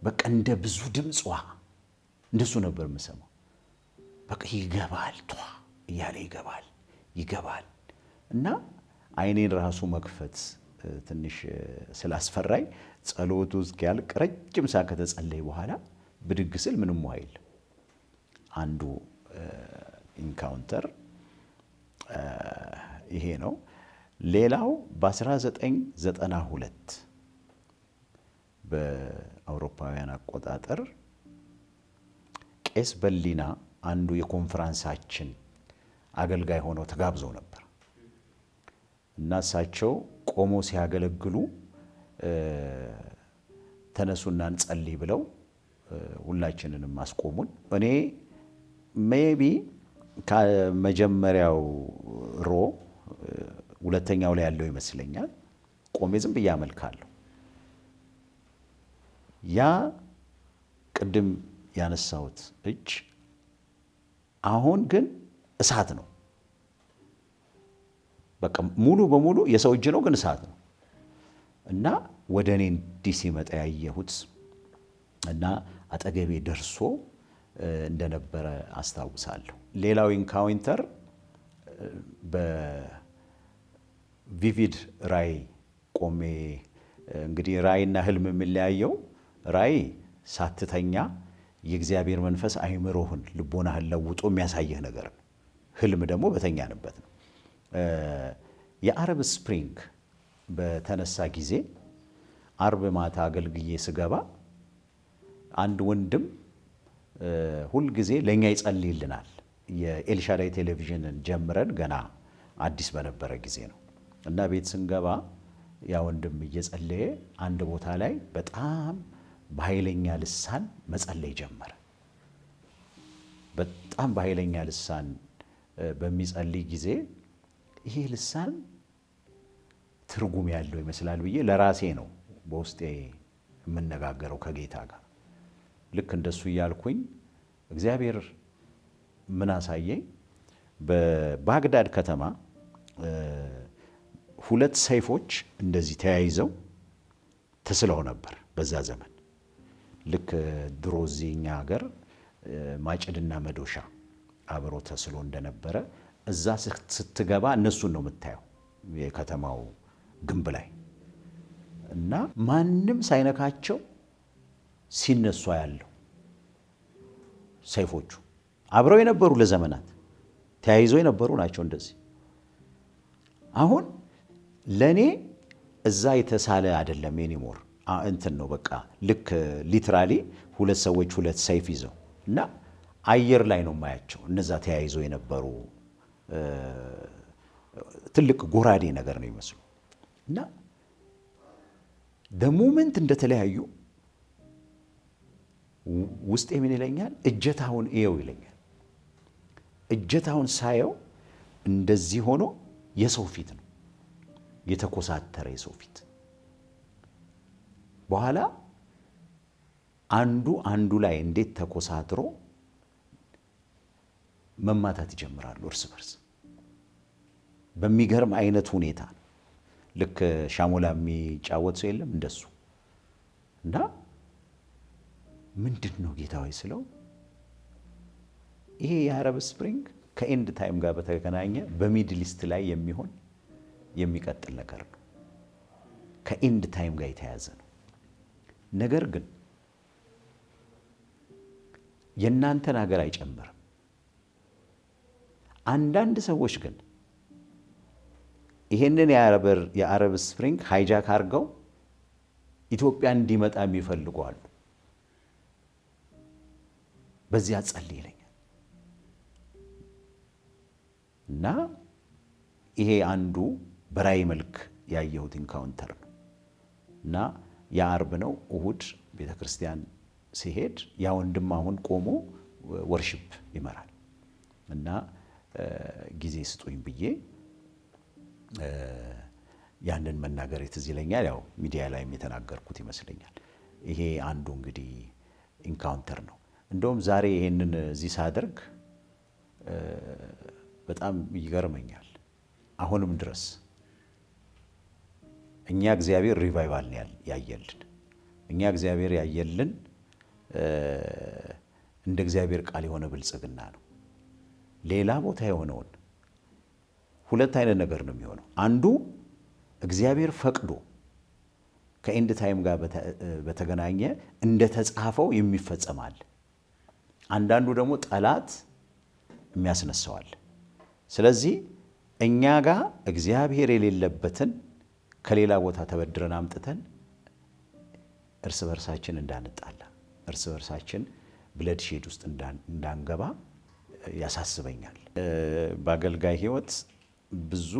[SPEAKER 1] በቃ እንደ ብዙ ድምፅ ውሃ እንደሱ ነበር የምሰማው። በቃ ይገባል ቷ እያለ ይገባል እና አይኔን ራሱ መክፈት ትንሽ ስላስፈራኝ ጸሎቱ እስኪያልቅ ረጅም ሰዓት ከተጸለየ በኋላ ብድግ ስል ምንም ውሃ የለም። አንዱ ኢንካውንተር ይሄ ነው። ሌላው በ1992 በአውሮፓውያን አቆጣጠር ቄስ በሊና አንዱ የኮንፈረንሳችን አገልጋይ ሆነው ተጋብዘው ነበር እና እሳቸው ቆሞ ሲያገለግሉ ተነሱና እንጸልይ ብለው ሁላችንንም አስቆሙን። እኔ ሜቢ ከመጀመሪያው ሮ ሁለተኛው ላይ ያለው ይመስለኛል ቆሜ ዝም ብዬ አመልካለሁ። ያ ቅድም ያነሳሁት እጅ አሁን ግን እሳት ነው። በቃ ሙሉ በሙሉ የሰው እጅ ነው ግን እሳት ነው እና ወደ እኔ እንዲህ ሲመጣ ያየሁት እና አጠገቤ ደርሶ እንደነበረ አስታውሳለሁ። ሌላው ኢንካውንተር በቪቪድ ራእይ ቆሜ እንግዲህ ራእይና ህልም የሚለያየው ራእይ ሳትተኛ የእግዚአብሔር መንፈስ አይምሮህን ልቦናህን ለውጦ የሚያሳየህ ነገር ነው። ህልም ደግሞ በተኛንበት ነው። የአረብ ስፕሪንግ በተነሳ ጊዜ አርብ ማታ አገልግዬ ስገባ አንድ ወንድም ሁልጊዜ ለእኛ ይጸልይልናል። የኤልሻዳይ ቴሌቪዥንን ጀምረን ገና አዲስ በነበረ ጊዜ ነው እና ቤት ስንገባ ያ ወንድም እየጸለየ አንድ ቦታ ላይ በጣም በኃይለኛ ልሳን መጸለይ ጀመረ። በጣም በኃይለኛ ልሳን በሚጸልይ ጊዜ ይሄ ልሳን ትርጉም ያለው ይመስላል ብዬ ለራሴ ነው በውስጤ የምነጋገረው ከጌታ ጋር። ልክ እንደሱ እያልኩኝ እግዚአብሔር ምን አሳየኝ? በባግዳድ ከተማ 2 ሰይፎች እንደዚህ ተያይዘው ተስለው ነበር በዛ ዘመን። ልክ ድሮ እዚህ እኛ ሀገር ማጭድና መዶሻ አብሮ ተስሎ እንደነበረ እዛ ስትገባ እነሱን ነው የምታየው የከተማው ግንብ ላይ እና ማንም ሳይነካቸው ሲነሱ ያለው ሰይፎቹ አብረው የነበሩ ለዘመናት ተያይዘው የነበሩ ናቸው እንደዚህ። አሁን ለኔ እዛ የተሳለ አይደለም ኤኒሞር እንትን ነው በቃ ልክ ሊትራሊ 2 ሰዎች 2 ሰይፍ ይዘው እና አየር ላይ ነው ማያቸው። እነዛ ተያይዘው የነበሩ ትልቅ ጎራዴ ነገር ነው ይመስሉ እና በሞመንት እንደተለያዩ ውስጤ ምን ይለኛል? እጀታውን እየው ይለኛል። እጀታውን ሳየው እንደዚህ ሆኖ የሰው ፊት ነው የተኮሳተረ የሰው ፊት። በኋላ አንዱ ላይ እንዴት ተኮሳትሮ መማታት ይጀምራሉ እርስ በርስ በሚገርም አይነት ሁኔታ። ልክ ሻሞላ የሚጫወት ሰው የለም እንደሱ እና ምንድን ነው ጌታዊ ስለው ይሄ የአረብ ስፕሪንግ ከኤንድ ታይም ጋር በተገናኘ በሚድል ኢስት ላይ የሚቀጥል ነገር ነው። ከኤንድ ታይም ጋር የተያዘ ነው። ነገር ግን የእናንተን ሀገር አይጨምርም። አንዳንድ ሰዎች ግን ይሄንን የአረብ ስፕሪንግ ሃይጃክ አድርገው ኢትዮጵያ እንዲመጣ የሚፈልጉ አሉ። በዚያ ጸልይ ይለኛል እና ይሄ አንዱ በራእይ መልክ ያየሁት ኢንካውንተር ነው እና የአርብ ነው። እሁድ ቤተክርስቲያን ሲሄድ ያ ወንድም አሁን ቆሞ ወርሺፕ ይመራል እና ጊዜ ስጡኝ ብዬ ያንን መናገር ትዝ ይለኛል። ያው ሚዲያ ላይም የተናገርኩት ይመስለኛል። ይሄ አንዱ እንግዲህ ኢንካውንተር ነው። እንደውም ዛሬ ይሄንን እዚህ ሳደርግ በጣም ይገርመኛል። አሁንም ድረስ እኛ እግዚአብሔር ሪቫይቫል ያየልን፣ እኛ እግዚአብሔር ያየልን እንደ እግዚአብሔር ቃል የሆነ ብልጽግና ነው። ሌላ ቦታ የሆነውን ሁለት አይነት ነገር ነው የሚሆነው። አንዱ እግዚአብሔር ፈቅዶ ከኤንድ ታይም ጋር በተገናኘ እንደተጻፈው የሚፈጸማል። አንዳንዱ ደግሞ ጠላት የሚያስነሳዋል። ስለዚህ እኛ ጋር እግዚአብሔር የሌለበትን ከሌላ ቦታ ተበድረን አምጥተን እርስ በርሳችን እንዳንጣላ፣ እርስ በርሳችን ብለድ ሼድ ውስጥ እንዳንገባ ያሳስበኛል። በአገልጋይ ሕይወት ብዙ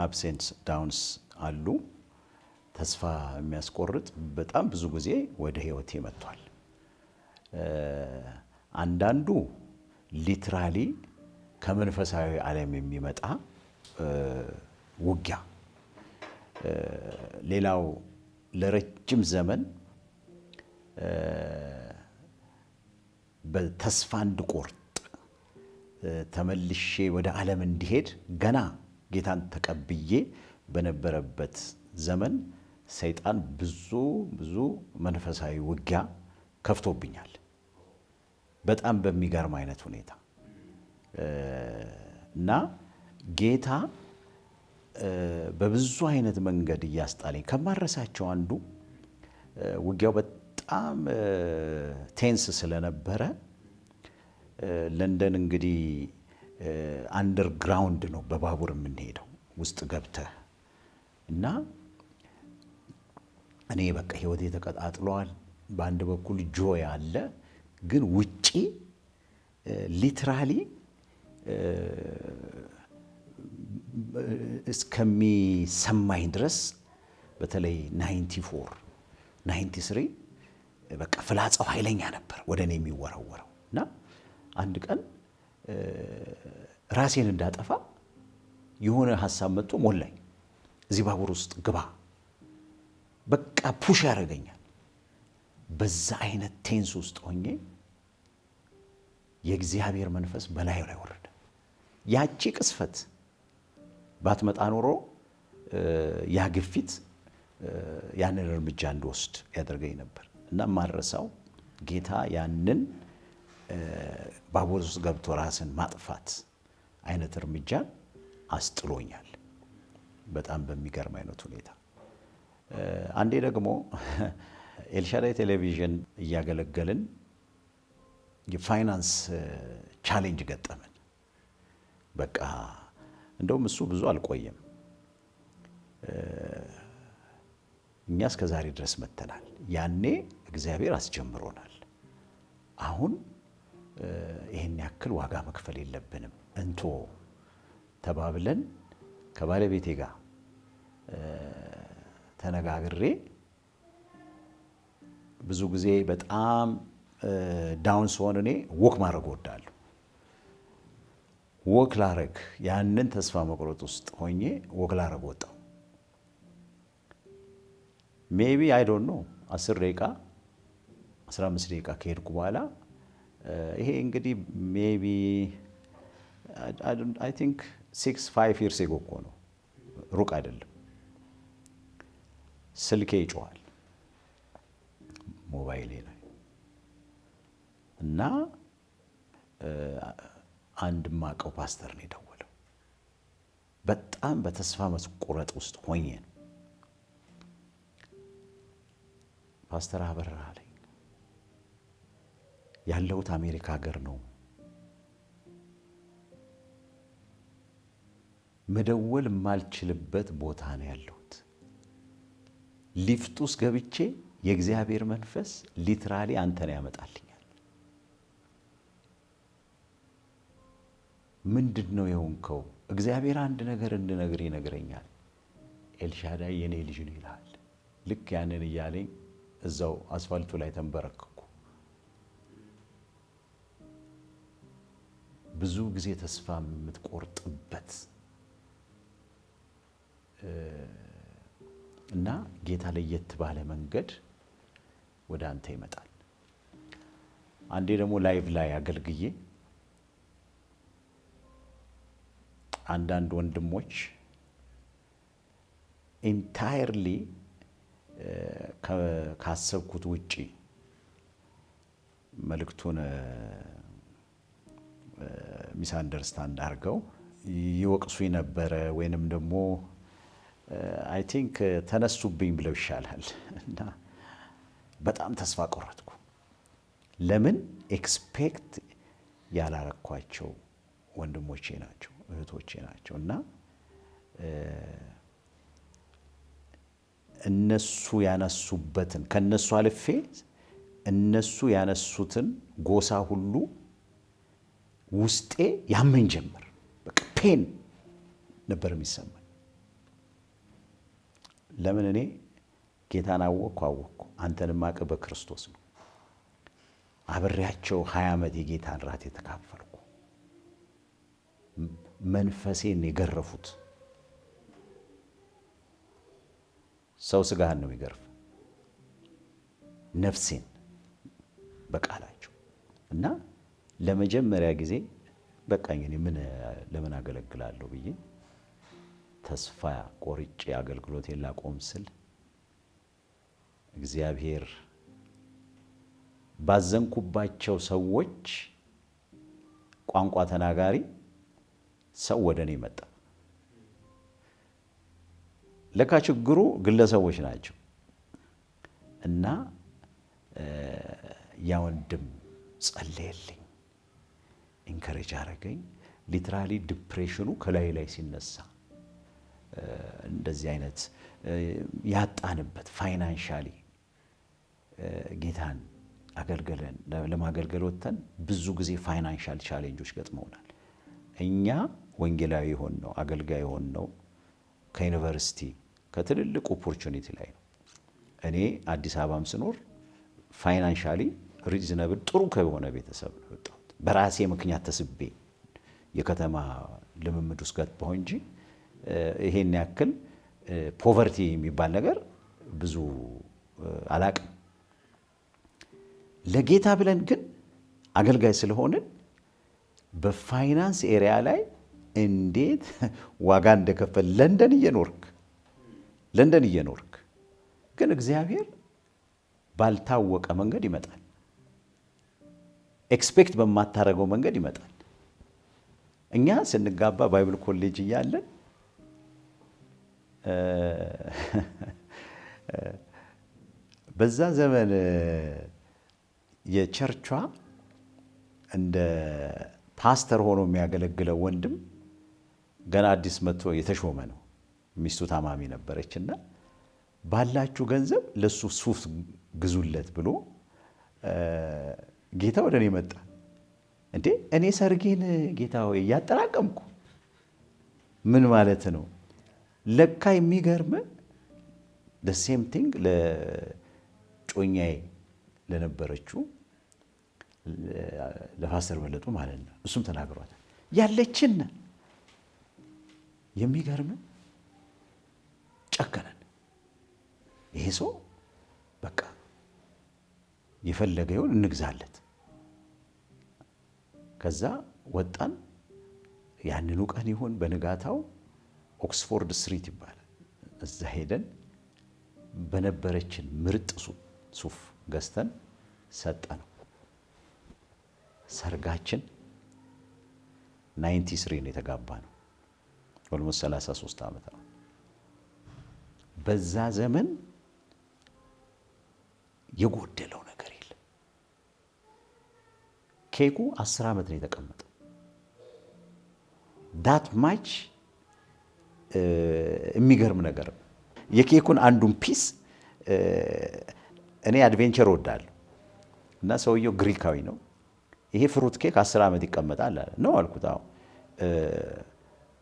[SPEAKER 1] አፕሴንስ ዳውንስ አሉ። ተስፋ የሚያስቆርጥ በጣም ብዙ ጊዜ ወደ ሕይወቴ መጥቷል። አንዳንዱ ሊትራሊ ከመንፈሳዊ ዓለም የሚመጣ ውጊያ፣ ሌላው ለረጅም ዘመን በተስፋ እንድቆርጥ ተመልሼ ወደ ዓለም እንዲሄድ ገና ጌታን ተቀብዬ በነበረበት ዘመን ሰይጣን ብዙ መንፈሳዊ ውጊያ ከፍቶብኛል። በጣም በሚገርም አይነት ሁኔታ እና ጌታ በብዙ አይነት መንገድ እያስጣለኝ ከማረሳቸው አንዱ ውጊያው በጣም ቴንስ ስለነበረ ለንደን እንግዲህ አንደርግራውንድ ነው በባቡር የምንሄደው ውስጥ ገብተህ እና እኔ በቃ ህይወቴ ተቀጣጥሏል። በአንድ በኩል ጆይ አለ፣ ግን ውጪ ሊትራሊ እስከሚሰማኝ ድረስ በተለይ 93 በቃ ፍላጻው ኃይለኛ ነበር ወደ እኔ የሚወረወረው እና አንድ ቀን ራሴን እንዳጠፋ የሆነ ሀሳብ መጥቶ ሞላኝ። እዚህ ባቡር ውስጥ ግባ፣ በቃ ፑሽ ያደርገኛል። በዛ አይነት ቴንስ ውስጥ ሆኜ የእግዚአብሔር መንፈስ በላዩ ላይ ወረደ። ያቺ ቅስፈት ባትመጣ ኖሮ ያ ግፊት ያንን እርምጃ እንድወስድ ያደርገኝ ነበር እና ማረሳው ጌታ ያንን ባቡር ውስጥ ገብቶ ራስን ማጥፋት አይነት እርምጃ አስጥሎኛል በጣም በሚገርም አይነት ሁኔታ። አንዴ ደግሞ ኤልሻዳይ ቴሌቪዥን እያገለገልን የፋይናንስ ቻሌንጅ ገጠመን። በቃ እንደውም እሱ ብዙ አልቆየም፣ እኛ እስከ ዛሬ ድረስ መተናል። ያኔ እግዚአብሔር አስጀምሮናል። አሁን ይሄን ያክል ዋጋ መክፈል የለብንም እንቶ ተባብለን ከባለቤቴ ጋር ተነጋግሬ ብዙ ጊዜ በጣም ዳውን ስሆን እኔ ወክ ማድረግ እወዳለሁ። ወክ ላረግ ያንን ተስፋ መቁረጥ ውስጥ ሆኜ ወክ ላረግ ወጣሁ። ሜቢ አይ ዶንት ኖ 10 ደቂቃ 15 ደቂቃ ከሄድኩ በኋላ ይሄ እንግዲህ ሜቢ አይ ቲንክ 6-5 years ago እኮ ነው፣ ሩቅ አይደለም። ስልኬ ይጮሃል ሞባይሌ ላይ እና አንድ ማቀው ፓስተር ነው የደወለው። በጣም በተስፋ መቁረጥ ውስጥ ሆኜ ነው። ፓስተር አበራ አለኝ፣ ያለሁት አሜሪካ ሀገር ነው፣ መደወል የማልችልበት ቦታ ነው ያለሁት። ሊፍት ውስጥ ገብቼ የእግዚአብሔር መንፈስ ሊትራሊ አንተን ያመጣልኛል። ምንድን ነው የሆንከው? እግዚአብሔር አንድ ነገር እንድነግር ይነግረኛል። ኤልሻዳይ የኔ ልጅ ነው ይላል። ልክ ያንን እያለኝ እዛው አስፋልቱ ላይ ተንበረከኩ። ብዙ ጊዜ ተስፋ የምትቆርጥበት እና ጌታ ለየት ባለ መንገድ ወደ አንተ ይመጣል። አንዴ ደግሞ ላይቭ ላይ አገልግዬ አንዳንድ ወንድሞች ኢንታየርሊ ካሰብኩት ውጪ መልእክቱን ሚስ አንደርስታንድ አድርገው ይወቅሱኝ ነበረ ወይንም ደግሞ አይ ቲንክ ተነሱብኝ ብለው ይሻላል እና በጣም ተስፋ ቆረጥኩ። ለምን ኤክስፔክት ያላረኳቸው ወንድሞቼ ናቸው እህቶቼ ናቸው እና እነሱ ያነሱበትን ከነሱ አልፌ እነሱ ያነሱትን ጎሳ ሁሉ ውስጤ ያመኝ ጀመር። በቃ ፔን ነበር የሚሰማኝ። ለምን እኔ ጌታን አወቅኩ አንተንም ማቀ በክርስቶስ ነው። አብሬያቸው 20 ዓመት የጌታን ራት የተካፈልኩ መንፈሴን የገረፉት ሰው ስጋህን ነው የሚገርፍ ነፍሴን በቃላቸው እና ለመጀመሪያ ጊዜ በቃኝ እኔ ለምን አገለግላለሁ ብዬ ተስፋ ቆርጬ አገልግሎቴን ላቆም ስል እግዚአብሔር ባዘንኩባቸው ሰዎች ቋንቋ ተናጋሪ ሰው ወደኔ መጣ። ለካ ችግሩ ግለሰቦች ናቸው እና ያ ወንድም ጸለየልኝ፣ ኢንከሬጅ አረገኝ። ሊትራሊ ዲፕሬሽኑ ከላይ ላይ ሲነሳ እንደዚህ አይነት ያጣንበት ፋይናንሻሊ ጌታን አገልግለን ለማገልገል ወጥተን ብዙ ጊዜ ፋይናንሻል ቻሌንጆች ገጥመውናል። እኛ ወንጌላዊ ሆን ነው አገልጋይ ሆን ነው ከዩኒቨርሲቲ ከትልልቅ ኦፖርቹኒቲ ላይ ነው። እኔ አዲስ አበባም ስኖር ፋይናንሻሊ ሪዝነብል ጥሩ ከሆነ ቤተሰብ ነው የወጣሁት። በራሴ ምክንያት ተስቤ የከተማ ልምምድ ውስጥ ገባሁ እንጂ ይሄን ያክል ፖቨርቲ የሚባል ነገር ብዙ አላቅም። ለጌታ ብለን ግን አገልጋይ ስለሆንን በፋይናንስ ኤሪያ ላይ እንዴት ዋጋ እንደከፈል ለንደን እየኖርክ ግን እግዚአብሔር ባልታወቀ መንገድ ይመጣል። ኤክስፔክት በማታረገው መንገድ ይመጣል። እኛ ስንጋባ ባይብል ኮሌጅ እያለን በዛ ዘመን የቸርቿ እንደ ፓስተር ሆኖ የሚያገለግለው ወንድም ገና አዲስ መጥቶ የተሾመ ነው። ሚስቱ ታማሚ ነበረችና ባላችሁ ገንዘብ ለሱ ሱፍ ግዙለት ብሎ ጌታ ወደ እኔ መጣ። እንዴ እኔ ሰርጌን ጌታ ሆይ እያጠራቀምኩ ምን ማለት ነው? ለካ የሚገርም the same thing ለጮኛዬ ለነበረችው ለፓስተር በለጡ ማለት ነው። እሱም ተናግሯታል። ያለችን የሚገርም ጨከነን። ይሄ ሰው በቃ የፈለገ ይሁን እንግዛለት። ከዛ ወጣን። ያንኑ ቀን ይሁን በንጋታው ኦክስፎርድ ስትሪት ይባላል እዛ ሄደን በነበረችን ምርጥ ሱፍ ገዝተን ሰጠነው። ሰርጋችን 93 ነው የተጋባ ነው። ኦልሞስት 33 ዓመት ነው። በዛ ዘመን የጎደለው ነገር የለም። ኬኩ 10 ዓመት ነው የተቀመጠው። ዳት ማች የሚገርም ነገር ነው። የኬኩን አንዱን ፒስ እኔ አድቬንቸር ወዳለሁ እና ሰውየው ግሪካዊ ነው። ይሄ ፍሩት ኬክ 10 ዓመት ይቀመጣል አለ ነው አልኩት። አዎ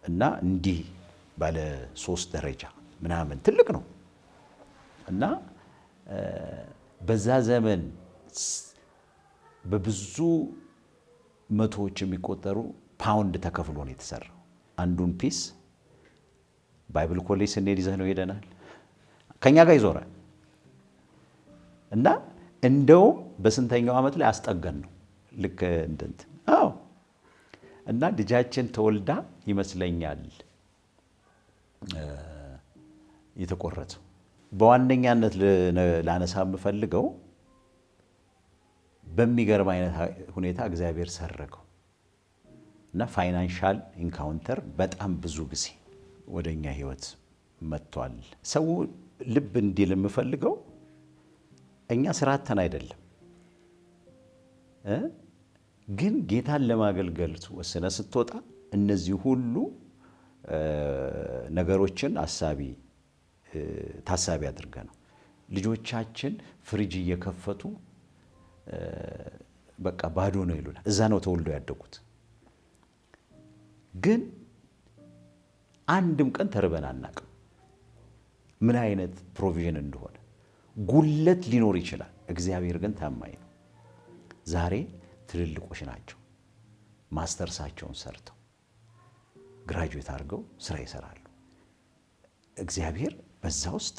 [SPEAKER 1] እና እንዲህ ባለ 3 ደረጃ ምናምን ትልቅ ነው እና በዛ ዘመን በብዙ መቶዎች የሚቆጠሩ ፓውንድ ተከፍሎ ነው የተሰራው። አንዱን ፒስ ባይብል ኮሌጅ ስንሄድ ይዘህ ነው ሄደናል። ከኛ ጋር ይዞራል እና እንደውም በስንተኛው ዓመት ላይ አስጠገን ነው ልክ እንደንት እና ልጃችን ተወልዳ ይመስለኛል የተቆረጠው። በዋነኛነት ላነሳ የምፈልገው በሚገርም አይነት ሁኔታ እግዚአብሔር ሰረገው እና ፋይናንሻል ኢንካውንተር በጣም ብዙ ጊዜ ወደኛ ህይወት መጥቷል። ሰው ልብ እንዲል የምፈልገው እኛ ስራተን አይደለም፣ ግን ጌታን ለማገልገል ወስነ ስትወጣ እነዚህ ሁሉ ነገሮችን ታሳቢ አድርገ ነው። ልጆቻችን ፍሪጅ እየከፈቱ በቃ ባዶ ነው ይሉናል። እዛ ነው ተወልደው ያደጉት። ግን አንድም ቀን ተርበን አናውቅም። ምን አይነት ፕሮቪዥን እንደሆነ ጉለት ሊኖር ይችላል። እግዚአብሔር ግን ታማኝ ነው። ዛሬ ትልልቆች ናቸው። ማስተርሳቸውን ሰርተው ግራጁዌት አድርገው ስራ ይሰራሉ። እግዚአብሔር በዛ ውስጥ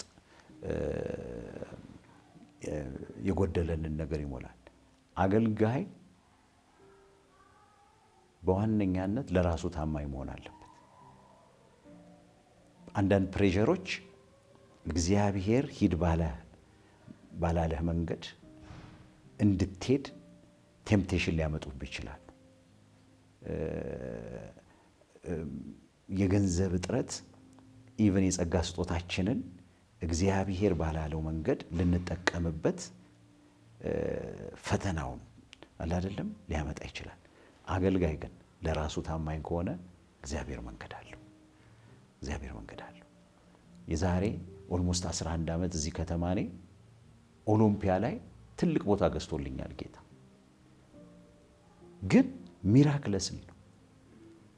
[SPEAKER 1] የጎደለንን ነገር ይሞላል። አገልጋይ በዋነኛነት ለራሱ ታማኝ መሆን አለበት። አንዳንድ ፕሬሸሮች እግዚአብሔር ሂድ ባላለህ መንገድ እንድትሄድ ቴምፕቴሽን ሊያመጡብህ ይችላሉ። የገንዘብ እጥረት ኢቨን የጸጋ ስጦታችንን እግዚአብሔር ባላለው መንገድ ልንጠቀምበት ፈተናውን አይደለም ሊያመጣ ይችላል። አገልጋይ ግን ለራሱ ታማኝ ከሆነ እግዚአብሔር መንገድ አለው። የዛሬ ኦልሞስት 11 ዓመት እዚህ ከተማ ነኝ ኦሎምፒያ ላይ ትልቅ ቦታ ገዝቶልኛል ጌታ። ግን ሚራክለስሊ ነው።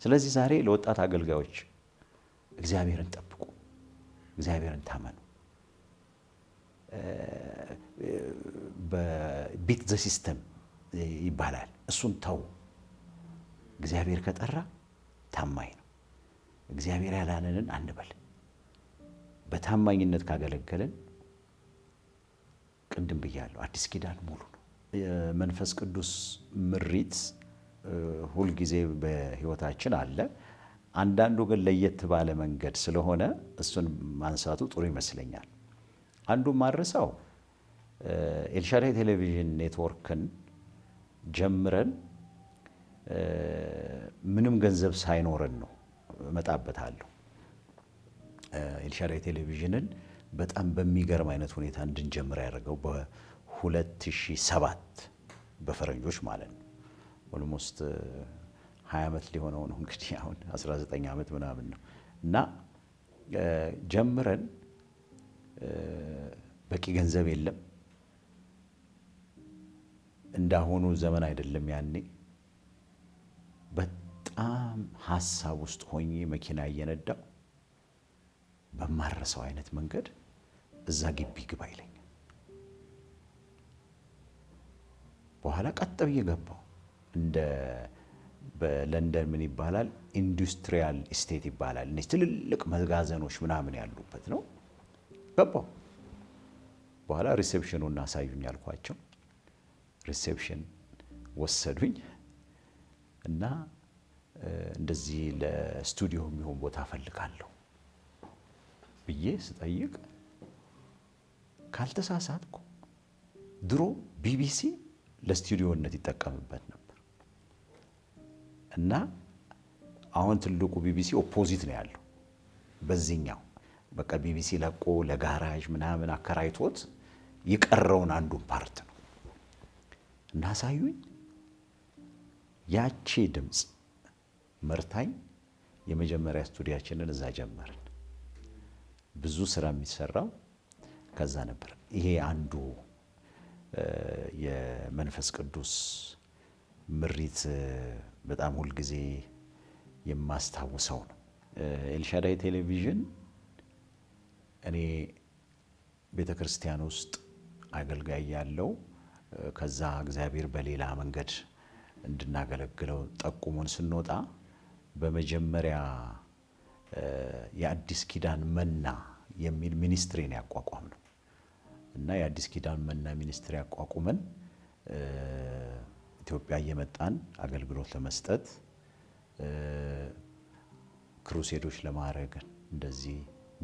[SPEAKER 1] ስለዚህ ዛሬ ለወጣት አገልጋዮች እግዚአብሔርን ጠብቁ፣ እግዚአብሔርን ታመኑ። በቢት ዘ ሲስተም ይባላል። እሱን ተው። እግዚአብሔር ከጠራ ታማኝ ነው። እግዚአብሔር ያላነንን አንበል። በታማኝነት ካገለገልን ቅድም ብያለሁ፣ አዲስ ኪዳን ሙሉ ነው። የመንፈስ ቅዱስ ምሪት ሁልጊዜ በህይወታችን አለ። አንዳንዱ ግን ለየት ባለ መንገድ ስለሆነ እሱን ማንሳቱ ጥሩ ይመስለኛል። አንዱ ማረሳው ኤልሻዳይ ቴሌቪዥን ኔትወርክን ጀምረን ምንም ገንዘብ ሳይኖረን ነው እመጣበታለሁ። ኤልሻዳይ ቴሌቪዥንን በጣም በሚገርም አይነት ሁኔታ እንድንጀምር ያደረገው በ2007 በፈረንጆች ማለት ነው። ኦልሞስት 20 ዓመት ሊሆነው ነው እንግዲህ አሁን 19 ዓመት ምናምን ነው እና ጀምረን በቂ ገንዘብ የለም። እንዳሁኑ ዘመን አይደለም። ያኔ በጣም ሐሳብ ውስጥ ሆኜ መኪና እየነዳው በማረሰው አይነት መንገድ እዛ ግቢ ግባ ይለኛል። በኋላ ቀጥ ብዬ ገባው። እንደ በለንደን ምን ይባላል ኢንዱስትሪያል ስቴት ይባላል። እነዚህ ትልልቅ መጋዘኖች ምናምን ያሉበት ነው። ገባው። በኋላ ሪሴፕሽኑን አሳዩኝ አልኳቸው። ሪሴፕሽን ወሰዱኝ እና እንደዚህ ለስቱዲዮ የሚሆን ቦታ ፈልጋለሁ ብዬ ስጠይቅ ካልተሳሳትኩ ድሮ ቢቢሲ ለስቱዲዮነት ይጠቀምበት ነበር እና አሁን ትልቁ ቢቢሲ ኦፖዚት ነው ያለው። በዚህኛው በቃ ቢቢሲ ለቆ ለጋራዥ ምናምን አከራይቶት የቀረውን አንዱን ፓርት ነው እና ሳዩኝ። ያቺ ድምፅ መርታኝ የመጀመሪያ ስቱዲያችንን እዛ ጀመርን። ብዙ ስራ የሚሰራው ከዛ ነበር። ይሄ አንዱ የመንፈስ ቅዱስ ምሪት በጣም ሁልጊዜ የማስታውሰው ነው። ኤልሻዳይ ቴሌቪዥን እኔ ቤተክርስቲያን ውስጥ አገልጋይ ያለው ከዛ እግዚአብሔር በሌላ መንገድ እንድናገለግለው ጠቁሙን ስንወጣ በመጀመሪያ የአዲስ ኪዳን መና የሚል ሚኒስትሪ ነው ያቋቋምነው እና የአዲስ ኪዳን መና ሚኒስትሪ ያቋቁመን ኢትዮጵያ እየመጣን አገልግሎት ለመስጠት ክሩሴዶች ለማድረግ እንደዚህ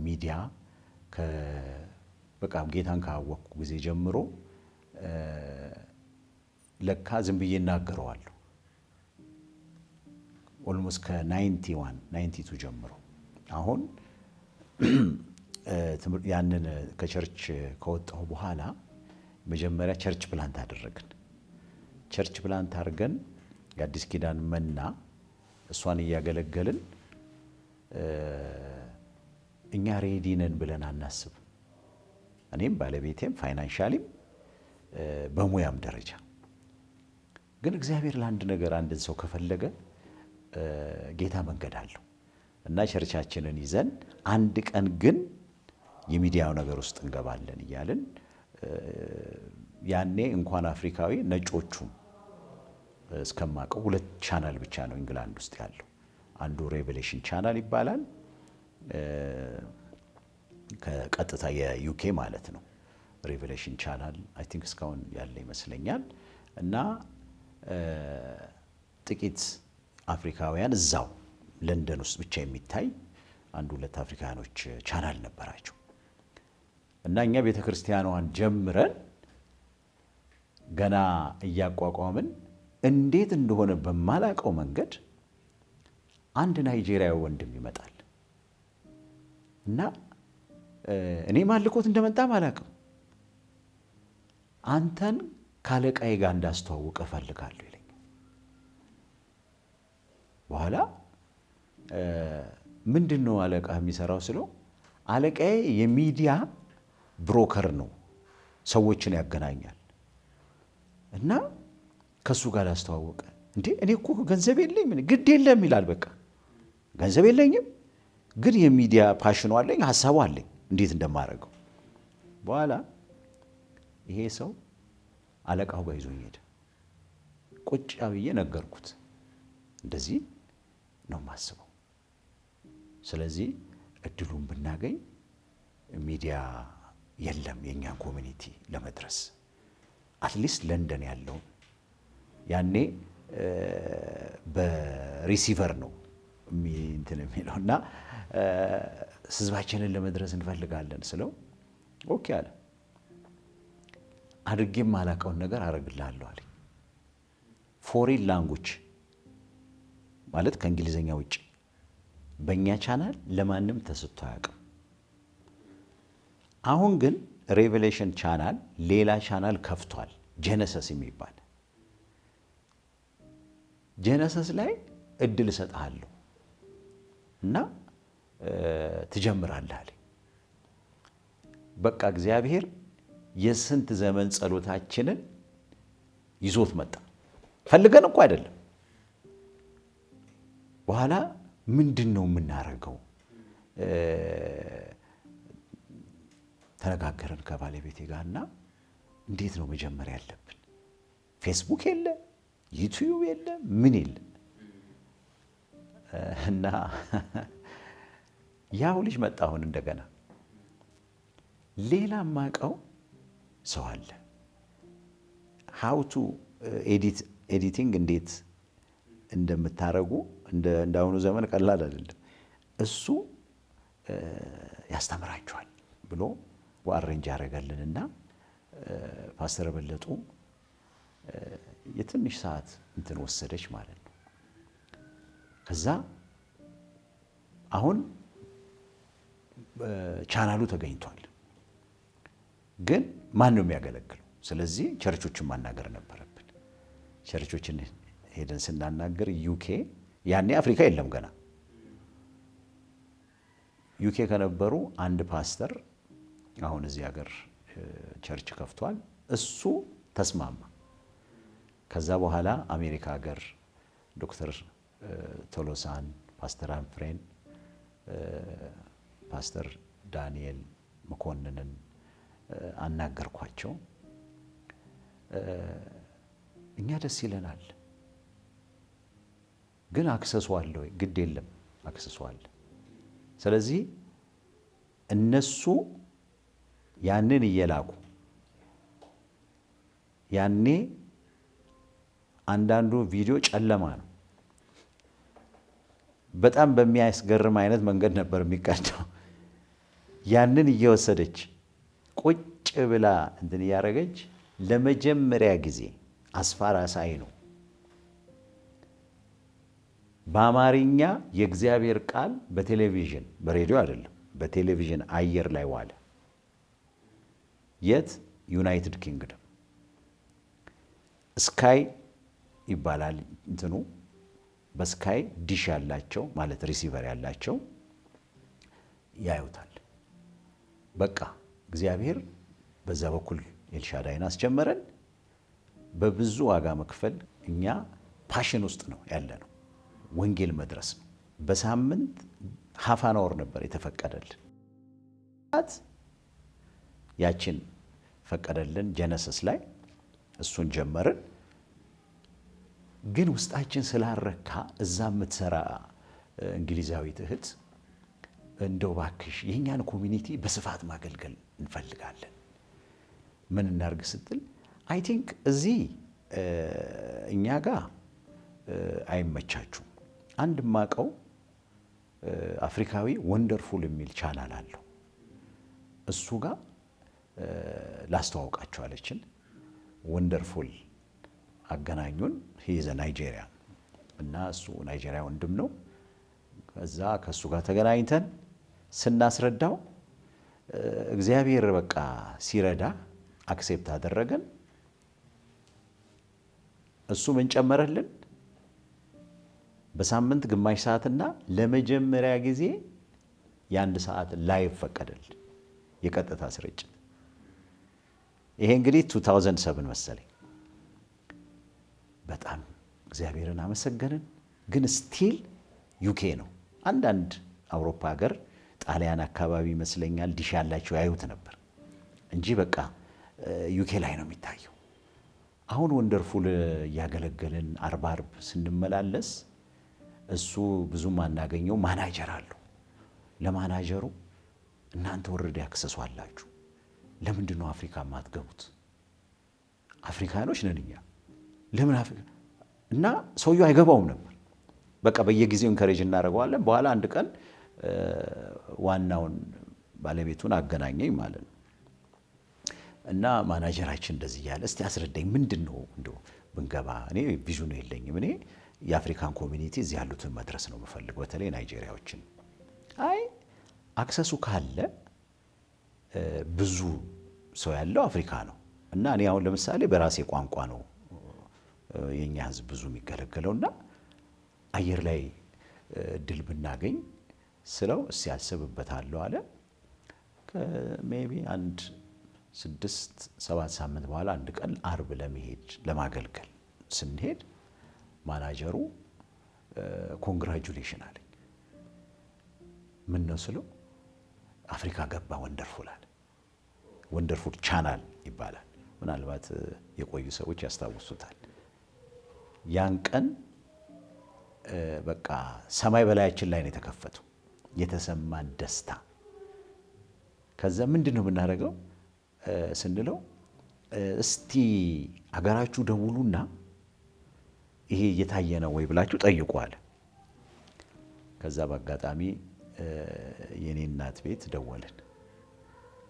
[SPEAKER 1] ሚዲያ በቃ ጌታን ካወቅኩ ጊዜ ጀምሮ ለካ ዝም ብዬ እናገረዋለሁ ኦልሞስት ከ91 92 ጀምሮ አሁን ያንን ከቸርች ከወጣሁ በኋላ መጀመሪያ ቸርች ፕላንት አደረግን። ቸርች ፕላንት አድርገን የአዲስ ኪዳን መና እሷን እያገለገልን እኛ ሬዲ ነን ብለን አናስብ። እኔም ባለቤቴም ፋይናንሻሊም በሙያም ደረጃ ግን እግዚአብሔር ለአንድ ነገር አንድን ሰው ከፈለገ ጌታ መንገድ አለው እና ቸርቻችንን ይዘን አንድ ቀን ግን የሚዲያው ነገር ውስጥ እንገባለን እያልን ያኔ እንኳን አፍሪካዊ ነጮቹም እስከማቀው 2 ቻናል ብቻ ነው እንግላንድ ውስጥ ያለው። አንዱ ሬቨሌሽን ቻናል ይባላል ከቀጥታ የዩኬ ማለት ነው። ሬቨሌሽን ቻናል አይ ቲንክ እስካሁን ያለ ይመስለኛል እና ጥቂት አፍሪካውያን እዛው ለንደን ውስጥ ብቻ የሚታይ 1-2 አፍሪካኖች ቻናል ነበራቸው እና እኛ ቤተክርስቲያኗን ጀምረን ገና እያቋቋምን እንዴት እንደሆነ በማላቀው መንገድ አንድ ናይጄሪያዊ ወንድም ይመጣል እና እኔ ማልኮት እንደመጣ ማላቀም አንተን ካለቃዬ ጋር እንዳስተዋውቅ እፈልጋለሁ ይለኝ። በኋላ ምንድነው አለቃ የሚሰራው ስለው አለቃዬ የሚዲያ ብሮከር ነው፣ ሰዎችን ያገናኛል እና ከሱ ጋር አስተዋወቀ። እንዴ እኔ እኮ ገንዘብ የለኝም ግድ የለም ይላል። በቃ ገንዘብ የለኝም ግን የሚዲያ ፓሽኑ አለኝ፣ ሐሳቡ አለኝ እንዴት እንደማደርገው። በኋላ ይሄ ሰው አለቃው ጋር ይዞኝ ሄደ። ቁጭ ብዬ ነገርኩት፣ እንደዚህ ነው ማስበው። ስለዚህ እድሉን ብናገኝ ሚዲያ የለም የኛን ኮሚኒቲ ለመድረስ አትሊስት ለንደን ያለው ያኔ በሪሲቨር ነው እንትን የሚለውና ህዝባችንን ለመድረስ እንፈልጋለን ስለው ኦኬ አለ። አድርጌም ማላቀውን ነገር አረግልሃለሁ አለኝ። ፎሬን ላንጉጅ ማለት ከእንግሊዘኛ ውጭ በእኛ ቻናል ለማንም ተሰጥቶ አያውቅም። አሁን ግን ሬቨሌሽን ቻናል ሌላ ቻናል ከፍቷል፣ ጄነሰስ የሚባል ጄነሰስ ላይ እድል እሰጥሃለሁ እና ትጀምራለህ አለኝ። በቃ እግዚአብሔር የስንት ዘመን ጸሎታችንን ይዞት መጣ። ፈልገን እኮ አይደለም። በኋላ ምንድነው የምናደርገው ተነጋገርን ከባለቤቴ ጋርና እንዴት ነው መጀመሪያ ያለብን? ፌስቡክ የለ፣ ዩቲዩብ የለ፣ ምን የለ እና ያው ልጅ መጣ። አሁን እንደገና ሌላ ማቀው ሰው አለ። ሃው ቱ ኤዲቲንግ እንዴት እንደምታረጉ እንዳሁኑ ዘመን ቀላል አይደለም። እሱ ያስተምራቸዋል ብሎ አሬንጅ ያደረገልንና ፓስተር በለጡ የትንሽ ሰዓት እንትን ወሰደች ማለት ነው። ከዛ አሁን ቻናሉ ተገኝቷል። ግን ማን ነው የሚያገለግለው? ስለዚህ ቸርቾችን ማናገር ነበረብን። ቸርቾችን ሄደን ስናናገር ዩኬ ያኔ አፍሪካ የለም ገና። ዩኬ ከነበሩ አንድ ፓስተር አሁን እዚህ ሀገር ቸርች ከፍቷል። እሱ ተስማማ። ከዛ በኋላ አሜሪካ ሀገር ዶክተር ቶሎሳን፣ ፓስተር አንፍሬን፣ ፓስተር ዳንኤል መኮንንን አናገርኳቸው። እኛ ደስ ይለናል ግን አክሰሱ አለ ወይ? ግድ የለም አክሰሱ አለ። ስለዚህ እነሱ ያንን እየላኩ ያኔ አንዳንዱ ቪዲዮ ጨለማ ነው። በጣም በሚያስገርም አይነት መንገድ ነበር የሚቀዳው። ያንን እየወሰደች ቁጭ ብላ እንትን እያደረገች ለመጀመሪያ ጊዜ አስፋራሳይ ነው በአማርኛ የእግዚአብሔር ቃል በቴሌቪዥን በሬዲዮ አይደለም፣ በቴሌቪዥን አየር ላይ ዋለ። የት? ዩናይትድ ኪንግደም ስካይ ይባላል እንትኑ። በስካይ ዲሽ ያላቸው ማለት ሪሲቨር ያላቸው ያዩታል። በቃ እግዚአብሔር በዛ በኩል ኤልሻዳይን አስጀመረን። በብዙ ዋጋ መክፈል እኛ ፓሽን ውስጥ ነው ያለ ነው። ወንጌል መድረስ ነው። በሳምንት ሀፋን አወር ነበር የተፈቀደልን። ያችን ፈቀደልን ጀነሲስ ላይ እሱን ጀመርን። ግን ውስጣችን ስላረካ እዛ የምትሰራ እንግሊዛዊት እህት እንደው እባክሽ የእኛን ኮሚኒቲ በስፋት ማገልገል እንፈልጋለን ምን እናርግ ስትል አይ ቲንክ እዚህ እኛ ጋር አይመቻችሁም። አንድ ማቀው አፍሪካዊ ወንደርፉል የሚል ቻናል አለው። እሱ ጋር ላስተዋውቃቸው አለችን። ወንደርፉል አገናኙን። ሂዘ ናይጄሪያ እና እሱ ናይጄሪያ ወንድም ነው። ከዛ ከሱ ጋር ተገናኝተን ስናስረዳው እግዚአብሔር በቃ ሲረዳ አክሴፕት አደረገን። እሱ ምን ጨመረልን? በሳምንት ግማሽ ሰዓትና ለመጀመሪያ ጊዜ የ1 ሰዓት ላይቭ ፈቀደልን፣ የቀጥታ ስርጭት። ይሄ እንግዲህ 2007 መሰለኝ። በጣም እግዚአብሔርን አመሰገንን። ግን ስቲል ዩኬ ነው። አንዳንድ አውሮፓ ሀገር ጣሊያን አካባቢ ይመስለኛል ዲሽ ያላቸው ያዩት ነበር እንጂ በቃ ዩኬ ላይ ነው የሚታየው። አሁን ወንደርፉል እያገለገልን አርብ ስንመላለስ እሱ ብዙም አናገኘው ማናጀር አለው። ለማናጀሩ እናንተ ወረደ ያክሰሷላችሁ ለምንድን ነው አፍሪካ ማትገቡት? አፍሪካኖች ነን እኛ ለምን አፍሪካ እና ሰውየው አይገባውም ነበር። በቃ በየጊዜው ኢንከሬጅ እናደርገዋለን። በኋላ አንድ ቀን ዋናውን ባለቤቱን አገናኘኝ ማለት ነው። እና ማናጀራችን እንደዚህ ያለ እስቲ አስረዳኝ ምንድነው እንደው ብንገባ እኔ ቪዥኑ የለኝም። እኔ የአፍሪካን ኮሚኒቲ እዚህ ያሉትን መድረስ ነው የምፈልገው፣ በተለይ ናይጄሪያዎችን። አይ አክሰሱ ካለ ብዙ ሰው ያለው አፍሪካ ነው እና እኔ አሁን ለምሳሌ በራሴ ቋንቋ ነው የኛ ህዝብ ብዙ የሚገለገለውና አየር ላይ ድል ብናገኝ ስለው እስቲ ያስብበታለሁ አለ። ሜቢ አንድ 6-7 ሳምንት በኋላ አንድ ቀን አርብ ለመሄድ ለማገልገል ስንሄድ ማናጀሩ ኮንግራጁሌሽን አለኝ። ምን ነው ስለው አፍሪካ ገባ ወንደርፉል አለ። ወንደርፉል ቻናል ይባላል። ምናልባት የቆዩ ሰዎች ያስታውሱታል። ያን ቀን በቃ ሰማይ በላያችን ላይ ነው የተከፈተው፣ የተሰማን ደስታ። ከዛ ምንድነው የምናደርገው ስንለው እስቲ አገራችሁ ደውሉና ይሄ እየታየ ነው ወይ ብላችሁ ጠይቁ አለ። ከዛ በአጋጣሚ የኔ እናት ቤት ደወልን።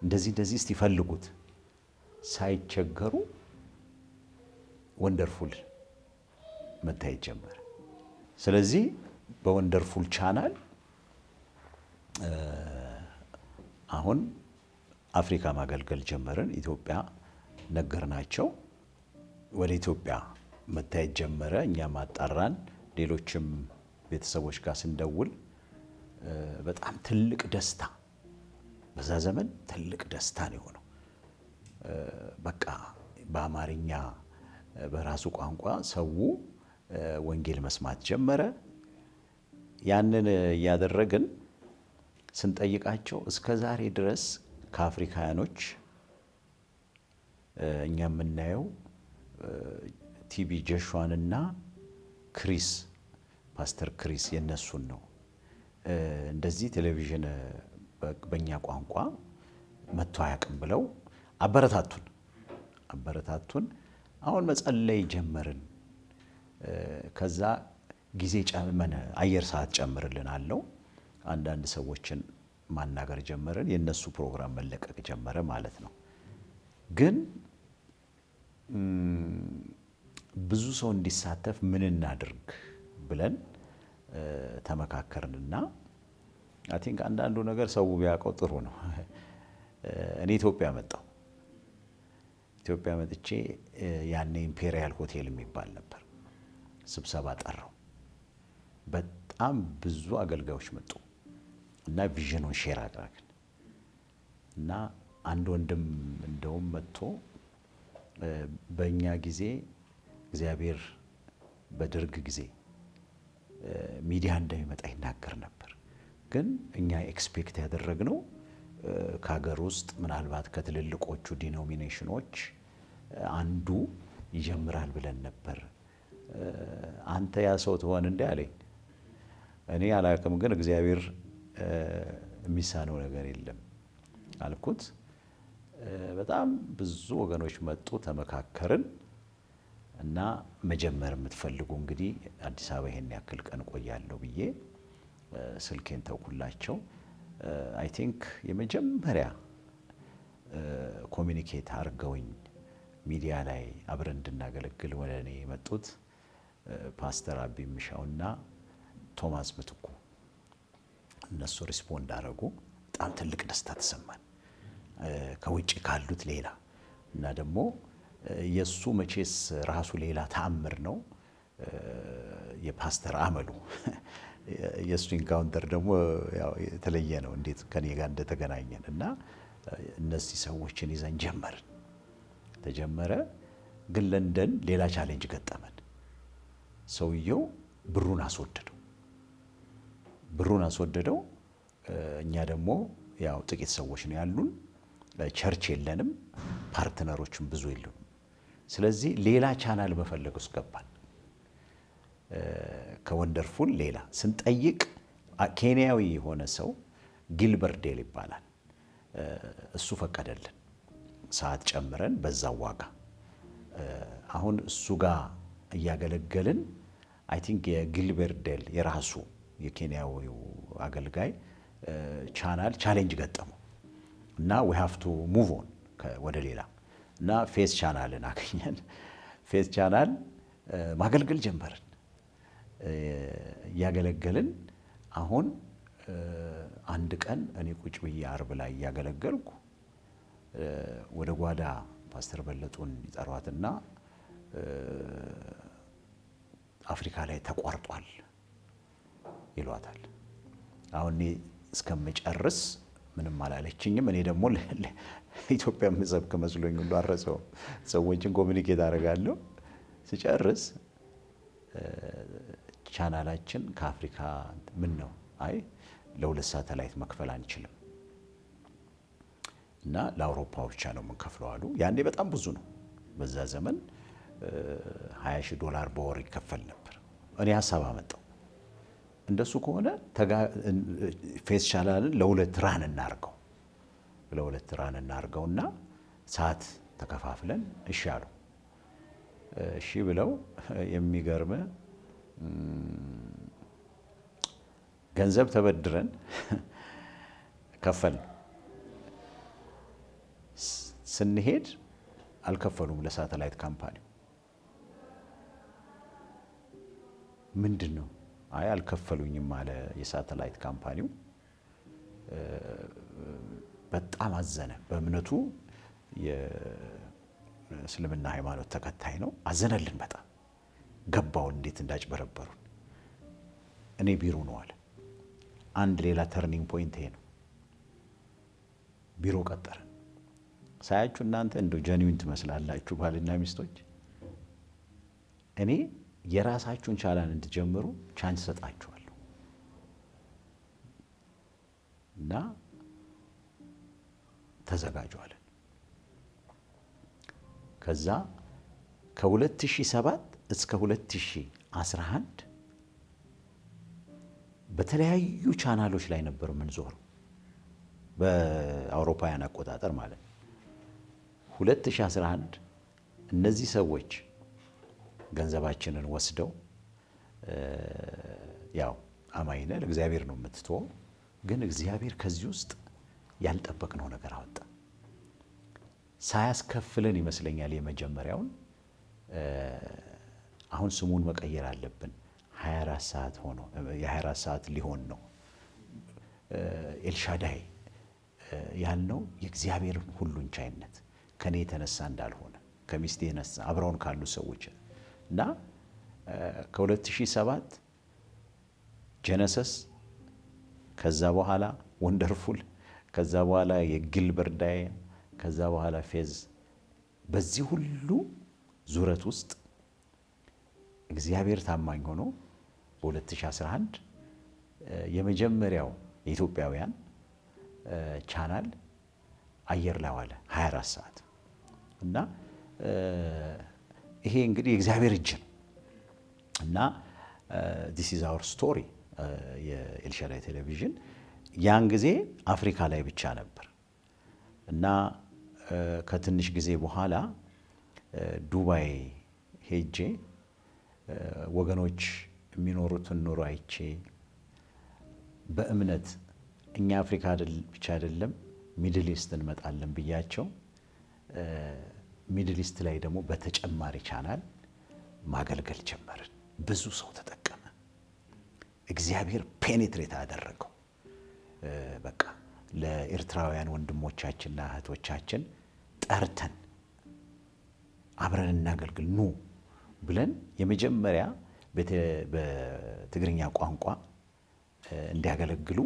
[SPEAKER 1] እንደዚህ እስቲ ፈልጉት። ሳይቸገሩ ወንደርፉል መታየት ጀመረ። ስለዚህ በወንደርፉል ቻናል አሁን አፍሪካ ማገልገል ጀመርን። ኢትዮጵያ ነገርናቸው። ወደ ኢትዮጵያ መታየት ጀመረ። እኛም አጣራን። ሌሎችም ቤተሰቦች ጋር ስንደውል በጣም ትልቅ ደስታ፣ በዛ ዘመን ትልቅ ደስታ ነው የሆነው። በቃ በአማርኛ በራሱ ቋንቋ ሰው ወንጌል መስማት ጀመረ። ያንን እያደረግን ስንጠይቃቸው እስከ ዛሬ ድረስ ከአፍሪካውያኖች እኛ የምናየው ቲቢ ጆሹዋንና ክሪስ ፓስተር ክሪስ የነሱን ነው። እንደዚህ ቴሌቪዥን በእኛ ቋንቋ መጥቶ አያውቅም ብለው አበረታቱን። አሁን መጸለይ ጀመርን። ከዛ ጊዜ አየር ሰዓት ጨምርልን አለው። አንዳንድ ሰዎችን ማናገር ጀመርን። የነሱ ፕሮግራም መለቀቅ ጀመረ ማለት ነው። ግን ብዙ ሰው እንዲሳተፍ ምን እናድርግ ብለን ተመካከርንና አይ ቲንክ አንዳንዱ ነገር ሰው ቢያውቀው ጥሩ ነው። እኔ ኢትዮጵያ መጥቼ ያኔ ኢምፔሪያል ሆቴል የሚባል ነበር። ስብሰባ ጠራው። በጣም ብዙ አገልጋዮች መጡ እና ቪዥኑን ሼር አደረግን እና አንድ ወንድም እንደውም መጥቶ በእኛ ጊዜ እግዚአብሔር በደርግ ጊዜ ሚዲያ እንደሚመጣ ይናገር ነበር። ግን እኛ ኤክስፔክት ያደረግነው ከሀገር ውስጥ ምናልባት ከትልልቆቹ ዲኖሚኔሽኖች አንዱ ይጀምራል ብለን ነበር። አንተ ያ ሰው ትሆን እንዴ አለኝ። እኔ አላውቅም፣ ግን እግዚአብሔር የሚሳነው ነገር የለም አልኩት። በጣም ብዙ ወገኖች መጡ፣ ተመካከርን እና መጀመር የምትፈልጉ እንግዲህ አዲስ አበባ ይሄን ያክል ቀን ቆያለሁ ብዬ ስልኬን ተውኩላቸው። አይ ቲንክ የመጀመሪያ ኮሚኒኬት አድርገውኝ ሚዲያ ላይ አብረን እንድናገለግል ወደ እኔ የመጡት ፓስተር አቢ ምሻውና ቶማስ ምትኩ፣ እነሱ ሪስፖንድ አደረጉ። በጣም ትልቅ ደስታ ተሰማን ከውጭ ካሉት ሌላ እና ደግሞ የሱ መቼስ ራሱ ሌላ ተአምር ነው። የፓስተር አመሉ የሱ ኢንካውንተር ደግሞ ያው የተለየ ነው፣ እንዴት ከኔ ጋር እንደተገናኘን እና እነዚህ ሰዎችን ይዘን ተጀመረ። ግን ለንደን ሌላ ቻሌንጅ ገጠመን። ሰውየው ብሩን አስወደደው። እኛ ደግሞ ያው ጥቂት ሰዎች ነው ያሉን፣ ቸርች የለንም፣ ፓርትነሮችም ብዙ የሉንም። ስለዚህ ሌላ ቻናል መፈለግ ውስጥ ገባን። ከወንደርፉል ሌላ ስንጠይቅ ኬንያዊ የሆነ ሰው ጊልበርዴል ይባላል፣ እሱ ፈቀደልን። ሰዓት ጨምረን በዛው ዋጋ አሁን እሱ ጋር እያገለገልን አይ ቲንክ የጊልበርዴል የራሱ የኬንያዊው አገልጋይ ቻናል ቻሌንጅ ገጠሙ እና we have to move on ወደ ሌላ እና ፌስ ቻናልን አገኘን። ፌስ ቻናል ማገልገል ጀመርን። እያገለገልን አሁን አንድ ቀን እኔ ቁጭ ብዬ አርብ ላይ እያገለገልኩ ወደ ጓዳ ፓስተር በለጡን ይጠሯትና አፍሪካ ላይ ተቋርጧል ይሏታል። አሁን እኔ እስከምጨርስ ምንም አላለችኝም። እኔ ደግሞ ኢትዮጵያ ምሰብክ መስሎኝ ሁሉ አረሰው ሰዎችን ኮሚኒኬት አደርጋለሁ። ስጨርስ ቻናላችን ከአፍሪካ ምን ነው አይ ለሁለት ሳተላይት መክፈል አንችልም እና ለአውሮፓ ብቻ ነው የምንከፍለው አሉ። ያኔ በጣም ብዙ ነው። በዛ ዘመን $20,000 በወር ይከፈል ነበር። እኔ ሀሳብ አመጣው፣ እንደሱ ከሆነ ፌስ ቻናልን ለሁለት ራን እናርገውና ሰዓት ተከፋፍለን እሺ አሉ። እሺ ብለው የሚገርም ገንዘብ ተበድረን ከፈልን። ስንሄድ አልከፈሉም ለሳተላይት ካምፓኒው። ምንድነው? አይ አልከፈሉኝም አለ የሳተላይት ካምፓኒው። በጣም አዘነ። በእምነቱ የእስልምና ሃይማኖት ተከታይ ነው። አዘነልን በጣም ገባው እንዴት እንዳጭበረበሩን። እኔ ቢሮ ነው አለ። አንድ ሌላ ተርኒንግ ፖይንት ይሄ ነው። ቢሮ ቀጠረን። ሳያችሁ እናንተ እንደው ጀኒውን ትመስላላችሁ ባልና ሚስቶች። እኔ የራሳችሁን ቻናል እንድትጀምሩ ቻንስ ሰጣችኋለሁ እና ተዘጋጁአለን። ከዛ ከ2007 እስከ 2011 በተለያዩ ቻናሎች ላይ ነበር የምንዞረው በአውሮፓውያን አቆጣጠር ማለት ነው። 2011 እነዚህ ሰዎች ገንዘባችንን ወስደው ያው አማኝ ነን ለእግዚአብሔር ነው የምትተወው፣ ግን እግዚአብሔር ከዚህ ውስጥ ያልጠበቅነው ነገር አወጣ። ሳያስከፍለን ይመስለኛል የመጀመሪያውን አሁን ስሙን መቀየር አለብን 24 ሰዓት ሆኖ የ24 ሰዓት ሊሆን ነው ኤልሻዳይ ያልነው የእግዚአብሔርን ሁሉን ቻይነት ከኔ የተነሳ እንዳልሆነ ከሚስቴ የተነሳ አብረውን ካሉ ሰዎች እና ከ2007 ጀነሰስ ከዛ በኋላ ወንደርፉል ከዛ በኋላ የጊልበርዳይ ከዛ በኋላ ፌዝ በዚህ ሁሉ ዙረት ውስጥ እግዚአብሔር ታማኝ ሆኖ በ2011 የመጀመሪያው የኢትዮጵያውያን ቻናል አየር ላይ ዋለ 24 ሰዓት እና ይሄ እንግዲህ የእግዚአብሔር እጅ ነው እና this is our story የኤልሻዳይ ቴሌቪዥን ያን ጊዜ አፍሪካ ላይ ብቻ ነበር እና ከትንሽ ጊዜ በኋላ ዱባይ ሄጄ ወገኖች የሚኖሩትን ኑሮ አይቼ በእምነት እኛ አፍሪካ ብቻ አይደለም ሚድል ኢስት እንመጣለን ብያቸው ሚድል ኢስት ላይ ደግሞ በተጨማሪ ቻናል ማገልገል ጀመርን። ብዙ ሰው ተጠቀመ። እግዚአብሔር ፔኔትሬት አደረገው። በቃ ለኤርትራውያን ወንድሞቻችንና እህቶቻችን ጠርተን አብረን እናገልግል ኑ ብለን የመጀመሪያ በትግርኛ ቋንቋ እንዲያገለግሉ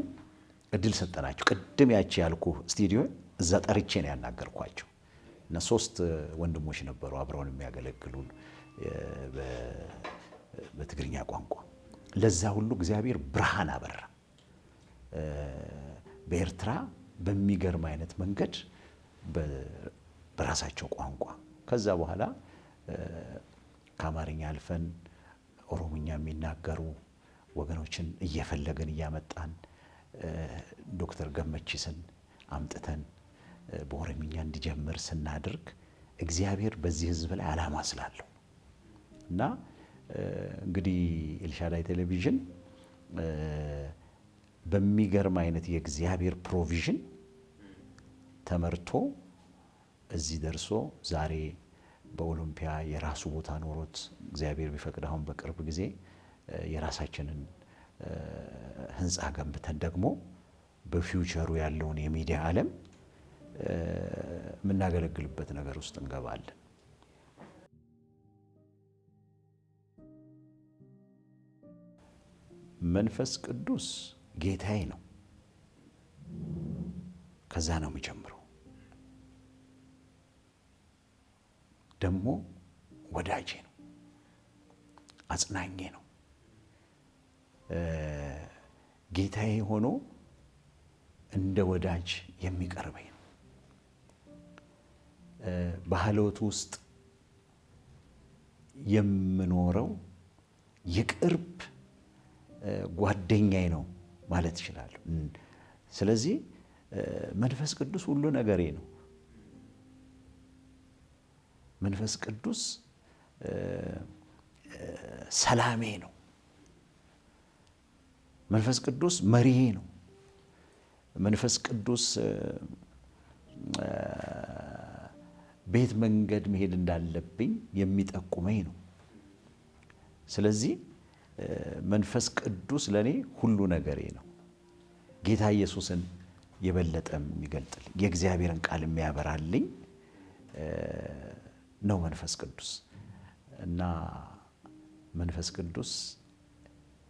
[SPEAKER 1] እድል ሰጠናቸው። ቅድም ያቺ ያልኩ ስቱዲዮ እዛ ጠርቼ ነው ያናገርኳቸው እና 3 ወንድሞች ነበሩ አብረውን የሚያገለግሉ በትግርኛ ቋንቋ። ለዛ ሁሉ እግዚአብሔር ብርሃን አበራ። በኤርትራ በሚገርም አይነት መንገድ በራሳቸው ቋንቋ ከዛ በኋላ ከአማርኛ አልፈን ኦሮምኛ የሚናገሩ ወገኖችን እየፈለገን እያመጣን ዶክተር ገመቺስን አምጥተን በኦሮምኛ እንዲጀምር ስናደርግ እግዚአብሔር በዚህ ህዝብ ላይ ዓላማ ስላለው እና እንግዲህ ኤልሻዳይ ቴሌቪዥን በሚገርም አይነት የእግዚአብሔር ፕሮቪዥን ተመርቶ እዚህ ደርሶ ዛሬ በኦሎምፒያ የራሱ ቦታ ኖሮት እግዚአብሔር ቢፈቅድ አሁን በቅርብ ጊዜ የራሳችንን ህንፃ ገንብተን ደግሞ በፊውቸሩ ያለውን የሚዲያ ዓለም የምናገለግልበት ነገር ውስጥ እንገባለን። መንፈስ ቅዱስ ጌታዬ ነው። ከዛ ነው የሚጀምረው። ደግሞ ወዳጄ ነው፣ አጽናኜ ነው። ጌታዬ ሆኖ እንደ ወዳጅ የሚቀርበኝ ነው። በህይወት ውስጥ የምኖረው የቅርብ ጓደኛዬ ነው ማለት ይችላል። ስለዚህ መንፈስ ቅዱስ ሁሉ ነገሬ ነው። መንፈስ ቅዱስ ሰላሜ ነው። መንፈስ ቅዱስ መሪዬ ነው። መንፈስ ቅዱስ ቤት መንገድ መሄድ እንዳለብኝ የሚጠቁመኝ ነው። ስለዚህ መንፈስ ቅዱስ ለኔ ሁሉ ነገሬ ነው። ጌታ ኢየሱስን የበለጠ የሚገልጥልኝ የእግዚአብሔርን ቃል የሚያበራልኝ ነው መንፈስ ቅዱስ እና መንፈስ ቅዱስ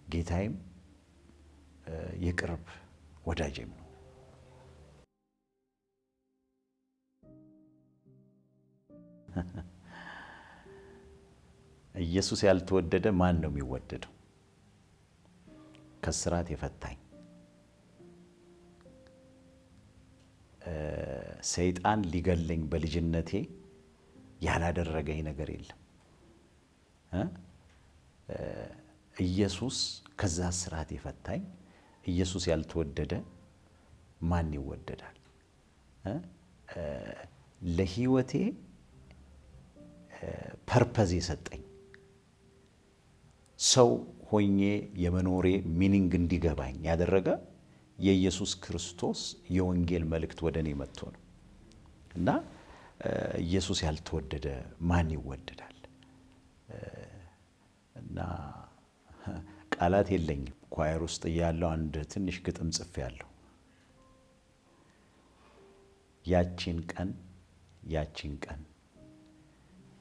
[SPEAKER 1] ጌታዬም የቅርብ ወዳጄም ነው። ኢየሱስ ያልተወደደ ማን ነው የሚወደደው? ከስራት የፈታኝ ሰይጣን ሊገለኝ በልጅነቴ ያላደረገኝ ነገር የለም። ኢየሱስ ከዛ ስራት የፈታኝ ኢየሱስ ያልተወደደ ማን ይወደዳል? ለህይወቴ ፐርፐዝ የሰጠኝ ሰው ሆኜ የመኖሬ ሚኒንግ እንዲገባኝ ያደረገ የኢየሱስ ክርስቶስ የወንጌል መልእክት ወደ እኔ መጥቶ ነው እና ኢየሱስ ያልተወደደ ማን ይወደዳል? እና ቃላት የለኝም። ኳየር ውስጥ እያለሁ አንድ ትንሽ ግጥም ጽፌያለሁ። ያቺን ቀን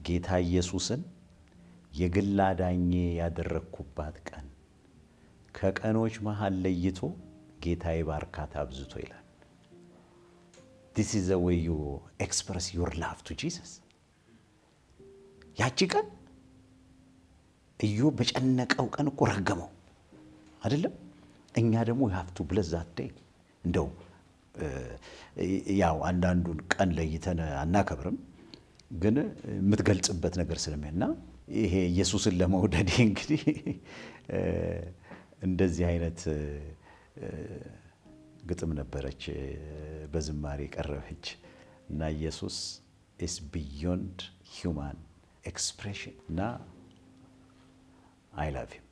[SPEAKER 1] ጌታ ኢየሱስን የግል አዳኜ ያደረግኩባት ቀን ከቀኖች መሃል ለይቶ ጌታ ይባርካት አብዝቶ ይላል። This is the way you express your love to Jesus. ያቺ ቀን ኢዮብ በጨነቀው ቀን እኮ ረገመው አይደለም? እኛ ደግሞ we have to bless that day። እንደው ያው አንዳንዱን ቀን ለይተን አናከብርም፣ ግን የምትገልጽበት ነገር ስለሚያና ይሄ ኢየሱስን ለመውደድ እንግዲህ እንደዚህ አይነት ግጥም ነበረች በዝማሬ ቀረበች እና ኢየሱስ is beyond human expression እና I love him።